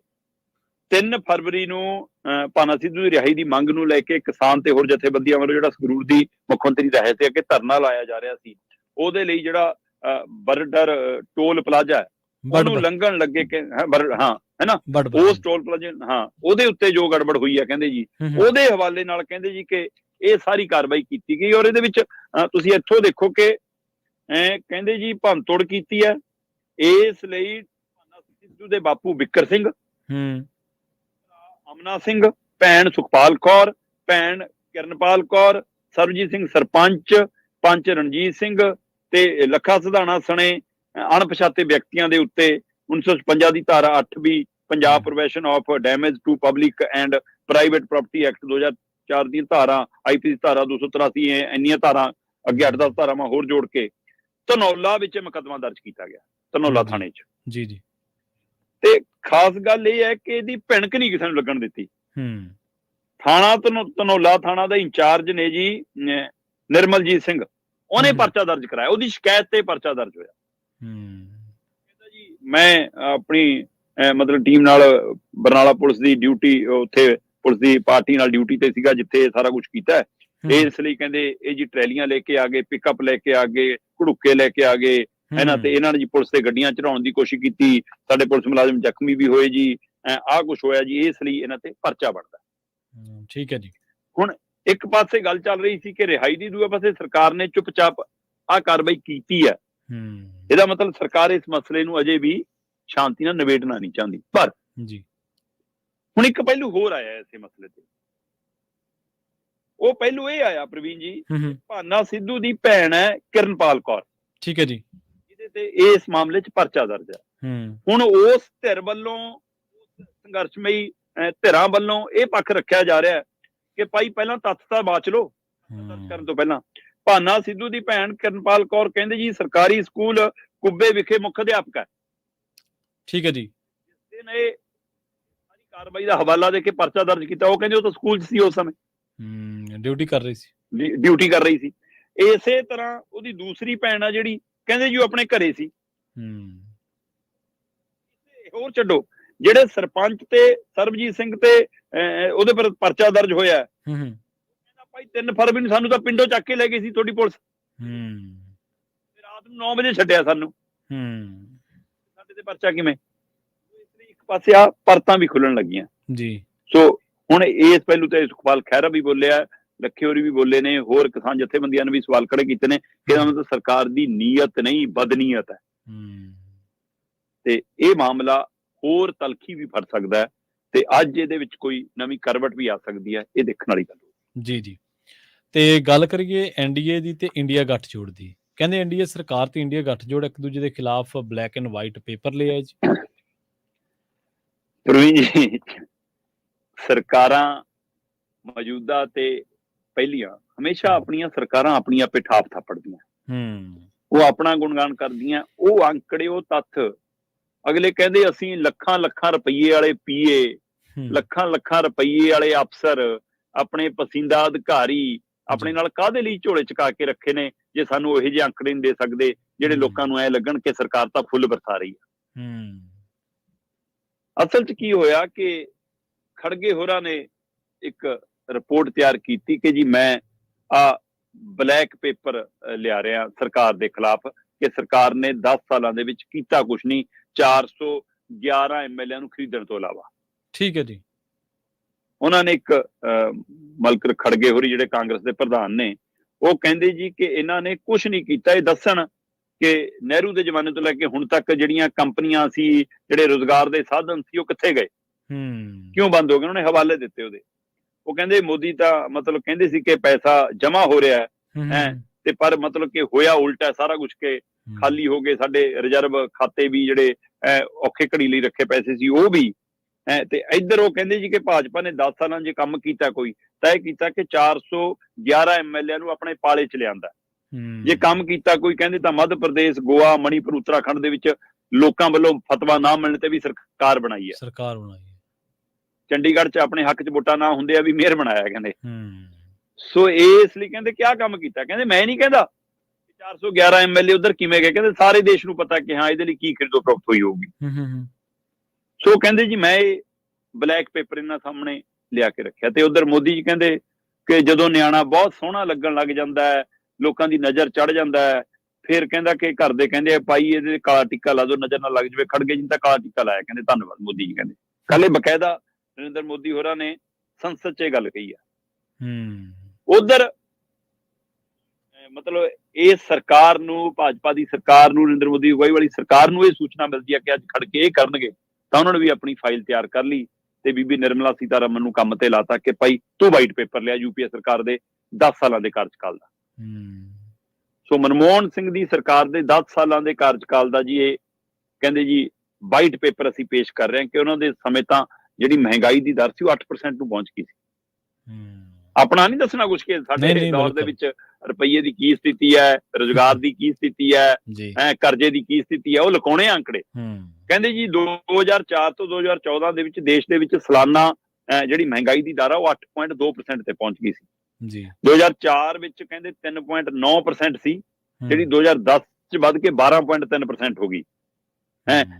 3 ਫਰਵਰੀ ਨੂੰ ਭਾਨਾ ਸਿੱਧੂ ਦੀ ਰਿਹਾਈ ਦੀ ਮੰਗ ਨੂੰ ਲੈ ਕੇ ਕਿਸਾਨ ਤੇ ਹੋਰ ਜਥੇਬੰਦੀਆਂ ਵੱਲੋਂ ਜਿਹੜਾ ਸੰਗਰੂਰ ਦੀ ਮੁੱਖ ਮੰਤਰੀ ਰਹਿਤ ਤੇ ਅੱਗੇ ਧਰਨਾ ਲਾਇਆ ਜਾ ਰਿਹਾ ਸੀ, ਉਹਦੇ ਲਈ ਜਿਹੜਾ ਬਰਡਰ ਟੋਲ ਪਲਾਜ਼ਾ ਹੈ ਉਹਨੂੰ ਲੰਘਣ ਲੱਗੇ ਕਿ ਹਾਂ ਹੈ ਨਾ, ਉਸ ਟੋਲ ਪਲਾਜ਼ੇ ਉਹਦੇ ਉੱਤੇ ਜੋ ਗੜਬੜ ਹੋਈ ਹੈ ਕਹਿੰਦੇ ਜੀ, ਉਹਦੇ ਹਵਾਲੇ ਨਾਲ ਕਹਿੰਦੇ ਜੀ ਕਿ ਇਹ ਸਾਰੀ ਕਾਰਵਾਈ ਕੀਤੀ ਗਈ। ਔਰ ਇਹਦੇ ਵਿੱਚ ਤੁਸੀਂ ਇੱਥੋਂ ਦੇਖੋ ਕਿ ਕਹਿੰਦੇ ਜੀ ਭੰਨਤੋੜ ਕੀਤੀ ਹੈ, ਇਸ ਲਈ ਭਾਨਾ ਸਿੱਧੂ ਦੇ ਬਾਪੂ ਬਿੱਕਰ ਸਿੰਘ, ਅਮਨਾ ਸਿੰਘ, ਭੈਣ ਸੁਖਪਾਲ ਕੌਰ, ਭੈਣ ਕਿਰਨਪਾਲ ਕੌਰ, ਸਰਬਜੀਤ ਸਿੰਘ ਸਰਪੰਚ, ਪੰਚ ਰਣਜੀਤ ਸਿੰਘ ਤੇ ਲੱਖਾ ਸਿਧਾਣਾ ਸਣੇ ਅਣਪਛਾਤੇ ਵਿਅਕਤੀਆਂ ਦੇ ਉੱਤੇ 1956 ਦੀ ਧਾਰਾ 8 ਵੀ Punjab prevention of damage to public and private property act 2004 ਦੀਆਂ ਧਾਰਾਂ, ਆਈਪੀਸੀ ਧਾਰਾ 283, ਇੰਨੀਆਂ ਧਾਰਾਂ ਅੱਗੇ 8-10 ਧਾਰਾਵਾਂ ਹੋਰ ਜੋੜ ਕੇ ਧਨੌਲਾ ਵਿੱਚ ਮੁਕੱਦਮਾ ਦਰਜ ਕੀਤਾ ਗਿਆ, ਧਨੌਲਾ ਥਾਣੇ 'ਚ। ਜੀ ਜੀ। ਤੇ ਖਾਸ ਗੱਲ ਇਹ ਹੈ ਕਿ ਇਹਦੀ ਭਿਣਕ ਨਹੀਂ ਕਿਸੇ ਨੂੰ ਲੱਗਣ ਦਿੱਤੀ। ਥਾਣਾ ਧਨੌਲਾ ਥਾਣਾ ਦਾ ਇੰਚਾਰਜ ਨੇ ਜੀ ਨਿਰਮਲਜੀਤ ਸਿੰਘ, ਉਹਨੇ ਪਰਚਾ ਦਰਜ ਕਰਾਇਆ, ਉਹਦੀ ਸ਼ਿਕਾਇਤ ਤੇ ਪਰਚਾ ਦਰਜ ਹੋਇਆ। ਕਹਿੰਦਾ ਜੀ ਮੈਂ ਆਪਣੀ ਮਤਲਬ ਟੀਮ ਨਾਲ ਬਰਨਾਲਾ ਪੁਲਿਸ ਦੀ ਡਿਊਟੀ, ਉੱਥੇ ਪੁਲਿਸ ਦੀ ਪਾਰਟੀ ਨਾਲ ਡਿਊਟੀ ਤੇ ਸੀਗਾ ਜਿੱਥੇ ਸਾਰਾ ਕੁਝ ਕੀਤਾ ਹੈ, ਇਸ ਲਈ ਕਹਿੰਦੇ ਇਹ ਜੀ ਟਰੈਲੀਆਂ ਲੈ ਕੇ ਆ ਗਏ, ਪਿਕਅਪ ਲੈ ਕੇ ਆ ਗਏ, ਘੜੂਕੇ ਲੈ ਕੇ ਆ ਗਏ ਇਹਨਾਂ ਤੇ, ਇਹਨਾਂ ਨੇ ਜੀ ਪੁਲਿਸ ਤੇ ਗੱਡੀਆਂ ਚੜਾਉਣ ਦੀ ਕੋਸ਼ਿਸ਼ ਕੀਤੀ, ਸਾਡੇ ਪੁਲਿਸ ਮੁਲਾਜ਼ਮ ਜ਼ਖਮੀ ਵੀ ਹੋਏ ਜੀ, ਆਹ ਕੁਝ ਹੋਇਆ ਜੀ, ਇਸ ਲਈ ਇਹਨਾਂ ਤੇ ਪਰਚਾ ਬਣਦਾ। ਠੀਕ ਹੈ ਜੀ। ਹੁਣ ਇੱਕ ਪਾਸੇ ਗੱਲ ਚੱਲ ਰਹੀ ਸੀ ਕਿ ਰਿਹਾਈ ਦੀ, ਦੂਏ ਪਾਸੇ ਸਰਕਾਰ ਨੇ ਚੁੱਪਚਾਪ ਆਹ ਕਾਰਵਾਈ ਕੀਤੀ ਹੈ। ਇਹਦਾ ਮਤਲਬ ਸਰਕਾਰ ਇਸ ਮਸਲੇ ਨੂੰ ਅਜੇ ਵੀ ਸ਼ਾਂਤੀ ਨਾਲ ਨਿਬੇੜਨਾ ਨਹੀਂ ਚਾਹੁੰਦੀ। ਪਰ ਜੀ ਹੁਣ ਇੱਕ ਪਹਿਲੂ ਹੋਰ ਆਇਆ ਇਸੇ ਮਸਲੇ ਤੇ, ਉਹ ਪਹਿਲੂ ਇਹ ਆਇਆ ਪ੍ਰਵੀਨ ਜੀ, ਭਾਨਾ ਸਿੱਧੂ ਦੀ ਭੈਣ ਹੈ ਕਿਰਨਪਾਲ ਕੌਰ, ਠੀਕ ਹੈ ਜੀ, ਜਿਹਦੇ ਤੇ ਇਸ ਮਾਮਲੇ 'ਚ ਪਰਚਾ ਦਰਜ ਹੈ। ਹੁਣ ਉਸ ਧਿਰ ਵੱਲੋਂ, ਸੰਘਰਸ਼ਮਈ ਧਿਰਾਂ ਵੱਲੋਂ ਇਹ ਪੱਖ ਰੱਖਿਆ ਜਾ ਰਿਹਾ ਹੈ ਕਿ ਭਾਈ ਪਹਿਲਾਂ ਤੱਥ ਤਾਂ ਬਾਚ ਲਓ, ਕਰਨ ਤੋਂ ਪਹਿਲਾਂ ਭਾਨਾ ਸਿੱਧੂ ਦੀ ਭੈਣ ਕਿਰਨਪਾਲ ਕੌਰ ਕਹਿੰਦੇ ਜੀ ਸਰਕਾਰੀ ਸਕੂਲ ਕੁੱਬੇ ਵਿਖੇ ਮੁੱਖ ਅਧਿਆਪਕ ਹੈ। ਠੀਕ ਹੈ ਜੀ। ਇਹਨੇ ਸਾਰੀ ਕਾਰਵਾਈ ਦਾ ਹਵਾਲਾ ਦੇ ਕੇ ਪਰਚਾ ਦਰਜ ਕੀਤਾ। ਉਹ ਕਹਿੰਦੇ ਉਹ ਤਾਂ ਸਕੂਲ 'ਚ ਸੀ ਉਸ ਸਮੇਂ, ਡਿਊਟੀ ਕਰ ਰਹੀ ਸੀ। ਇਸੇ ਤਰ੍ਹਾਂ ਉਹਦੀ ਦੂਸਰੀ ਭੈਣ ਆ ਜਿਹੜੀ, ਕਹਿੰਦੇ ਜੀ ਉਹ ਆਪਣੇ ਘਰੇ ਸੀ। ਹੋਰ ਛੱਡੋ, ਜਿਹੜੇ ਸਰਪੰਚ ਤੇ ਸਰਬਜੀਤ ਸਿੰਘ ਤੇ ਉਹਦੇ ਪਰ ਪਰਚਾ ਦਰਜ ਹੋਇਆ, ਕਹਿੰਦਾ ਭਾਈ 3 ਫਰਵਰੀ ਨੂੰ ਸਾਨੂੰ ਤਾਂ ਪਿੰਡੋਂ ਚੱਕ ਕੇ ਲੈ ਗਈ ਸੀ ਤੁਹਾਡੀ ਪੁਲਿਸ, ਰਾਤ ਨੂੰ 9 ਵਜੇ ਛੱਡਿਆ ਸਾਨੂੰ, ਸਾਡੇ ਤੇ ਪਰਚਾ ਕਿਵੇਂ? ਇਸ ਲਈ ਇੱਕ ਪਾਸੇ ਆ ਪਰਤਾਂ ਵੀ ਖੁੱਲਣ ਲੱਗੀਆਂ ਜੀ। ਸੋ ਹੁਣ ਇਸ ਪਹਿਲੂ ਤੇ ਸੁਖਪਾਲ ਖਹਿਰਾ ਵੀ ਬੋਲਿਆ, ਲੱਖੇ ਹੋਰੀ ਵੀ ਬੋਲੇ ਨੇ, ਹੋਰ ਕਿਸਾਨ ਜਥੇਬੰਦੀਆਂ ਨੇ ਵੀ ਸਵਾਲ ਖੜੇ ਕੀਤੇ ਨੇ ਕਿ ਇਹਦਾ ਮਤਲਬ ਸਰਕਾਰ ਦੀ ਨੀਅਤ ਨਹੀਂ, ਬਦਨੀਅਤ ਹੈ, ਤੇ ਇਹ ਮਾਮਲਾ ਹੋਰ ਤਲਖੀ ਵੀ ਫੜ ਸਕਦਾ ਹੈ ਤੇ ਅੱਜ ਇਹਦੇ ਵਿੱਚ ਕੋਈ ਨਵੀਂ ਕਰਵਟ ਵੀ ਆ ਸਕਦੀ ਹੈ। ਇਹ ਦੇਖਣ ਵਾਲੀ ਗੱਲ ਜੀ ਜੀ। ਤੇ ਗੱਲ ਕਰੀਏ ਐਨਡੀਏ ਦੀ ਤੇ ਇੰਡੀਆ ਗੱਠਜੋੜ ਦੀ, ਕਹਿੰਦੇ ਐਨਡੀਏ ਸਰਕਾਰ ਤੇ ਇੰਡੀਆ ਗੱਠਜੋੜ ਇੱਕ ਦੂਜੇ ਦੇ ਖਿਲਾਫ ਬਲੈਕ ਐਂਡ ਵਾਈਟ ਪੇਪਰ ਲਿਆ ਜੀ। ਪ੍ਰਵੀਨ ਜੀ, ਸਰਕਾਰਾਂ ਮੌਜੂਦਾ ਤੇ ਪਹਿਲੀਆਂ ਹਮੇਸ਼ਾ ਆਪਣੀਆਂ ਸਰਕਾਰਾਂ ਆਪਣੀਆਂ ਪਿਠਾਪ ਥਾਪੜਦੀਆਂ, ਉਹ ਆਪਣਾ ਗੁਣਗਾਨ ਕਰਦੀਆਂ, ਉਹ ਅੰਕੜੇ, ਉਹ ਤੱਥ। ਅਗਲੇ ਕਹਿੰਦੇ ਅਸੀਂ ਲੱਖਾਂ ਲੱਖਾਂ ਰੁਪਈਏ ਵਾਲੇ ਪੀਏ, ਲੱਖਾਂ ਲੱਖਾਂ ਰੁਪਈਏ ਵਾਲੇ ਅਫਸਰ, ਆਪਣੇ ਪਸੰਦੀਦਾ ਅਧਿਕਾਰੀ ਆਪਣੇ ਨਾਲ ਕਾਹਦੇ ਲਈ ਝੋਲੇ ਚਕਾ ਕੇ ਰੱਖੇ ਨੇ ਜੇ ਸਾਨੂੰ ਇਹੋ ਜਿਹੇ ਅੰਕੜੇ ਨਹੀਂ ਦੇ ਸਕਦੇ ਜਿਹੜੇ ਲੋਕਾਂ ਨੂੰ ਐ ਲੱਗਣ ਕਿ ਸਰਕਾਰ ਤਾਂ ਫੁੱਲ ਵਰਤਾ ਰਹੀ ਹੈ। ਅਸਲ 'ਚ ਕੀ ਹੋਇਆ ਕਿ ਖੜਗੇ ਹੋਰਾਂ ਨੇ ਇੱਕ ਰਿਪੋਰਟ ਤਿਆਰ ਕੀਤੀ ਕਿ ਜੀ ਮੈਂ ਆ ਬਲੈਕ ਪੇਪਰ ਲਿਆ ਰਿਹਾ ਸਰਕਾਰ ਦੇ ਖਿਲਾਫ ਕਿ ਸਰਕਾਰ ਨੇ 10 ਸਾਲਾਂ ਦੇ ਵਿੱਚ ਕੀਤਾ ਕੁਛ ਨਹੀਂ, 411 ਐਮਐਲਏ ਨੂੰ ਖਰੀਦਣ ਤੋਂ ਇਲਾਵਾ। ਠੀਕ ਹੈ ਜੀ। ਉਹਨਾਂ ਨੇ ਇੱਕ ਮਲਕ ਖੜਗੇ ਹੋਰੀ ਜਿਹੜੇ ਕਾਂਗਰਸ ਦੇ ਪ੍ਰਧਾਨ ਨੇ, ਉਹ ਕਹਿੰਦੇ ਜੀ ਕਿ ਇਹਨਾਂ ਨੇ ਕੁਛ ਨਹੀਂ ਕੀਤਾ, ਇਹ ਦੱਸਣ ਕਿ ਨਹਿਰੂ ਦੇ ਜ਼ਮਾਨੇ ਤੋਂ ਲੈ ਕੇ ਹੁਣ ਤੱਕ ਜਿਹੜੀਆਂ ਕੰਪਨੀਆਂ ਸੀ, ਜਿਹੜੇ ਰੁਜ਼ਗਾਰ ਦੇ ਸਾਧਨ ਸੀ, ਉਹ ਕਿੱਥੇ ਗਏ, ਕਿਉਂ ਬੰਦ ਹੋ ਗਏ। ਉਹਨਾਂ ਨੇ ਹਵਾਲੇ ਦਿੱਤੇ ਉਹਦੇ। ਉਹ ਕਹਿੰਦੇ ਮੋਦੀ ਤਾਂ ਮਤਲਬ ਕਹਿੰਦੇ ਸੀ ਕਿ ਪੈਸਾ ਜਮਾ ਹੋ ਰਿਹਾ ਹੈ ਤੇ ਪਰ ਮਤਲਬ ਕਿ ਹੋਇਆ ਉਲਟਾ ਸਾਰਾ ਕੁਝ, ਕਿ ਖਾਲੀ ਹੋ ਗਏ ਸਾਡੇ ਰਿਜ਼ਰਵ ਖਾਤੇ ਵੀ, ਜਿਹੜੇ ਔਖੇ ਘੜੀ ਲਈ ਰੱਖੇ ਪੈਸੇ ਸੀ ਉਹ ਵੀ। ਤੇ ਇੱਧਰ ਉਹ ਕਹਿੰਦੇ ਜੀ ਕਿ ਭਾਜਪਾ ਨੇ 10 ਸਾਲਾਂ ਜੇ ਕੰਮ ਕੀਤਾ ਕੋਈ ਤਾਂ ਇਹ ਕੀਤਾ ਕਿ 411 ਐਮਐਲਏ ਨੂੰ ਆਪਣੇ ਪਾਲੇ 'ਚ ਲਿਆਂਦਾ। ਜੇ ਕੰਮ ਕੀਤਾ ਕੋਈ ਕਹਿੰਦੇ ਤਾਂ ਮੱਧ ਪ੍ਰਦੇਸ਼, ਗੋਆ, ਮਣੀਪੁਰ, ਉੱਤਰਾਖੰਡ ਦੇ ਵਿੱਚ ਲੋਕਾਂ ਵੱਲੋਂ ਫਤਵਾ ਨਾ ਮਿਲਣ ਤੇ ਵੀ ਸਰਕਾਰ ਬਣਾਈ ਹੈ। ਚੰਡੀਗੜ੍ਹ 'ਚ ਆਪਣੇ ਹੱਕ 'ਚ ਵੋਟਾਂ ਨਾ ਹੁੰਦੇ ਆ ਵੀ ਮੇਅਰ ਬਣਾਇਆ ਕਹਿੰਦੇ। ਸੋ ਇਸ ਲਈ ਕਹਿੰਦੇ ਕਿਆ ਕੰਮ ਕੀਤਾ, ਕਹਿੰਦੇ ਮੈਂ ਨਹੀਂ ਕਹਿੰਦਾ 411 MLA ਉਧਰ ਕਿਵੇਂ ਗਏ, ਕਹਿੰਦੇ ਸਾਰੇ ਦੇਸ਼ ਨੂੰ ਪਤਾ ਕਿ ਹਾਂ ਇਹਦੇ ਲਈ ਕੀ ਖਰੀਦੋ ਫਰੋਖਤ ਹੋਈ ਹੋਊਗੀ। ਸੋ ਕਹਿੰਦੇ ਜੀ ਮੈਂ ਇਹ ਬਲੈਕ ਪੇਪਰ ਇਹਨਾਂ ਸਾਹਮਣੇ ਲਿਆ ਕੇ ਰੱਖਿਆ। ਤੇ ਉਧਰ ਮੋਦੀ ਜੀ ਕਹਿੰਦੇ ਕਿ ਜਦੋਂ ਨਿਆਣਾ ਬਹੁਤ ਸੋਹਣਾ ਲੱਗਣ ਲੱਗ ਜਾਂਦਾ ਹੈ, ਲੋਕਾਂ ਦੀ ਨਜ਼ਰ ਚੜ ਜਾਂਦਾ ਹੈ, ਫਿਰ ਕਹਿੰਦਾ ਕਿ ਘਰ ਦੇ ਕਹਿੰਦੇ ਭਾਈ ਇਹਦੇ ਕਾਲਾ ਟਿੱਕਾ ਲਾ ਦੋ, ਨਜ਼ਰ ਨਾ ਲੱਗ ਜਾਵੇ। ਖੜਗੇ ਜੀ ਤਾਂ ਕਾਲਾ ਟਿੱਕਾ ਲਾਇਆ, ਕਹਿੰਦੇ ਧੰਨਵਾਦ ਮੋਦੀ ਜੀ। ਕਹਿੰਦੇ ਕੱਲ ਬਕਾਇਦਾ ਨਰਿੰਦਰ ਮੋਦੀ ਹੋਰਾਂ ਨੇ ਸੰਸਦ 'ਚ ਇਹ ਗੱਲ ਕਹੀ ਆ। ਉਧਰ ਮਤਲਬ ਇਹ ਸਰਕਾਰ ਨੂੰ, ਭਾਜਪਾ ਦੀ ਸਰਕਾਰ ਨੂੰ, ਨਰਿੰਦਰ ਮੋਦੀ ਅਗਵਾਈ ਵਾਲੀ ਸਰਕਾਰ ਨੂੰ ਇਹ ਸੂਚਨਾ ਮਿਲਦੀ ਹੈ ਕਿ ਅੱਜ ਖੜ ਕੇ ਇਹ ਕਰਨਗੇ, ਤਾਂ ਉਹਨਾਂ ਨੇ ਵੀ ਆਪਣੀ ਫਾਈਲ ਤਿਆਰ ਕਰ ਲਈ ਤੇ ਬੀਬੀ ਨਿਰਮਲਾ ਸੀਤਾਰਮਨ ਨੂੰ ਕੰਮ ਤੇ ਲਾਤਾ ਕਿ ਭਾਈ ਤੂੰ ਵਾਈਟ ਪੇਪਰ ਲਿਆ UPA ਸਰਕਾਰ ਦੇ 10 ਸਾਲਾਂ ਦੇ ਕਾਰਜਕਾਲ ਦਾ। ਸੋ ਮਨਮੋਹਨ ਸਿੰਘ ਦੀ ਸਰਕਾਰ ਦੇ 10 ਸਾਲਾਂ ਦੇ ਕਾਰਜਕਾਲ ਦਾ ਜੀ ਇਹ ਕਹਿੰਦੇ ਜੀ ਵਾਈਟ ਪੇਪਰ ਅਸੀਂ ਪੇਸ਼ ਕਰ ਰਹੇ ਹਾਂ ਕਿ ਉਹਨਾਂ ਦੇ ਸਮੇਂ ਤਾਂ ਜਿਹੜੀ ਮਹਿੰਗਾਈ ਦੀ ਦਰ ਸੀ ਉਹ 8% ਨੂੰ ਪਹੁੰਚ ਗਈ ਸੀ। ਆਪਣਾ ਨਹੀਂ ਦੱਸਣਾ ਕੁਛ ਕਿ ਸਾਡੇ ਦੌਰ ਦੇ ਵਿੱਚ ਰੁਪਈਏ ਦੀ ਕੀ ਸਥਿਤੀ ਹੈ, ਰੁਜ਼ਗਾਰ ਦੀ ਕੀ ਸਥਿਤੀ ਹੈ, ਕਰਜ਼ੇ ਦੀ ਕੀ ਸਥਿਤੀ ਹੈ, ਉਹ ਲੁਕਾਉਣੇ ਅੰਕੜੇ। ਕਹਿੰਦੇ ਜੀ 2004 ਤੋਂ 2014 ਦੇ ਵਿੱਚ ਦੇਸ਼ ਦੇ ਵਿੱਚ ਸਾਲਾਨਾ ਜਿਹੜੀ ਮਹਿੰਗਾਈ ਦੀ ਦਰ ਆ ਉਹ 8.2% ਤੇ ਪਹੁੰਚ ਗਈ ਸੀ। 2004 ਵਿੱਚ ਕਹਿੰਦੇ 3.9% ਸੀ, ਜਿਹੜੀ 2010 ਚ ਵੱਧ ਕੇ 12.3% ਹੋ ਗਈ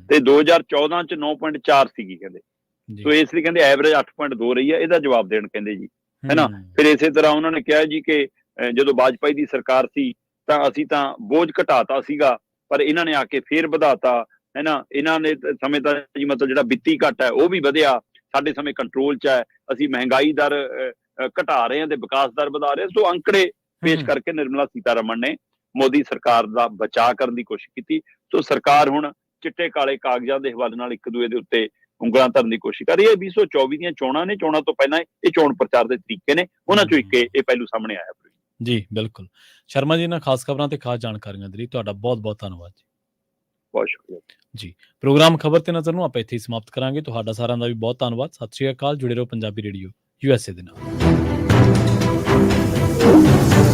ਤੇ 2014 ਚ 9.4 ਸੀਗੀ ਕਹਿੰਦੇ। ਸੋ ਇਸ ਲਈ ਕਹਿੰਦੇ ਐਵਰੇਜ 8.2 ਰਹੀ ਹੈ। ਇਹਦਾ ਜਵਾਬ ਦੇਣ ਕਹਿੰਦੇ ਜੀ, ਹੈ ਨਾ। ਫਿਰ ਇਸੇ ਤਰ੍ਹਾਂ ਉਹਨਾਂ ਨੇ ਕਿਹਾ ਜੀ ਕਿ ਜਦੋਂ ਵਾਜਪਾਈ ਦੀ ਸਰਕਾਰ ਸੀ ਤਾਂ ਅਸੀਂ ਤਾਂ ਬੋਝ ਘਟਾਤਾ ਸੀਗਾ, ਪਰ ਇਹਨਾਂ ਨੇ ਆ ਕੇ ਫੇਰ ਵਧਾਤਾ, ਹੈ ਨਾ। ਇਹਨਾਂ ਨੇ ਸਮੇਂ ਤਾਂ ਜੀ ਮਤਲਬ ਜਿਹੜਾ ਵਿੱਤੀ ਘੱਟ ਹੈ ਉਹ ਵੀ ਵਧਿਆ, ਸਾਡੇ ਸਮੇਂ ਕੰਟਰੋਲ 'ਚ ਹੈ, ਅਸੀਂ ਮਹਿੰਗਾਈ ਦਰ ਘਟਾ ਰਹੇ ਹਾਂ ਤੇ ਵਿਕਾਸ ਦਰ ਵਧਾ ਰਹੇ। ਸੋ ਅੰਕੜੇ ਪੇਸ਼ ਕਰਕੇ ਨਿਰਮਲਾ ਸੀਤਾਰਮਨ ਨੇ ਮੋਦੀ ਸਰਕਾਰ ਦਾ ਬਚਾਅ ਕਰਨ ਦੀ ਕੋਸ਼ਿਸ਼ ਕੀਤੀ। ਸੋ ਸਰਕਾਰ ਹੁਣ ਚਿੱਟੇ ਕਾਲੇ ਕਾਗਜ਼ਾਂ ਦੇ ਹਵਾਲੇ ਨਾਲ ਇੱਕ ਦੂਏ ਦੇ ਉੱਤੇ ਉਂਗਲਾਂ ਧਰਨ ਦੀ ਕੋਸ਼ਿਸ਼ ਕਰ ਰਹੀ ਹੈ। 2024 ਦੀਆਂ ਚੋਣਾਂ ਨੇ, ਚੋਣਾਂ ਤੋਂ ਪਹਿਲਾਂ ਇਹ ਚੋਣ ਪ੍ਰਚਾਰ ਦੇ ਤਰੀਕੇ ਨੇ, ਉਹਨਾਂ ਚੋਂ ਇੱਕ ਇਹ ਪਹਿਲੂ ਸਾਹਮਣੇ ਆਇਆ ਜੀ। ਬਿਲਕੁਲ ਸ਼ਰਮਾ ਜੀ, ਇਹਨਾਂ ਖਾਸ ਖਬਰਾਂ ਤੇ ਖਾਸ ਜਾਣਕਾਰੀਆਂ ਦੇ ਲਈ ਤੁਹਾਡਾ ਬਹੁਤ ਬਹੁਤ ਧੰਨਵਾਦ ਜੀ। ਬਹੁਤ ਸ਼ੁਕਰੀਆ ਜੀ। ਪ੍ਰੋਗਰਾਮ ਖਬਰ ਤੇ ਨਜ਼ਰ ਨੂੰ ਆਪਾਂ ਇੱਥੇ ਹੀ ਸਮਾਪਤ ਕਰਾਂਗੇ। ਤੁਹਾਡਾ ਸਾਰਿਆਂ ਦਾ ਵੀ ਬਹੁਤ ਧੰਨਵਾਦ। ਸਤਿ ਸ਼੍ਰੀ ਅਕਾਲ। ਜੁੜੇ ਰਹੋ ਪੰਜਾਬੀ ਰੇਡੀਓ USA ਦੇ ਨਾਲ।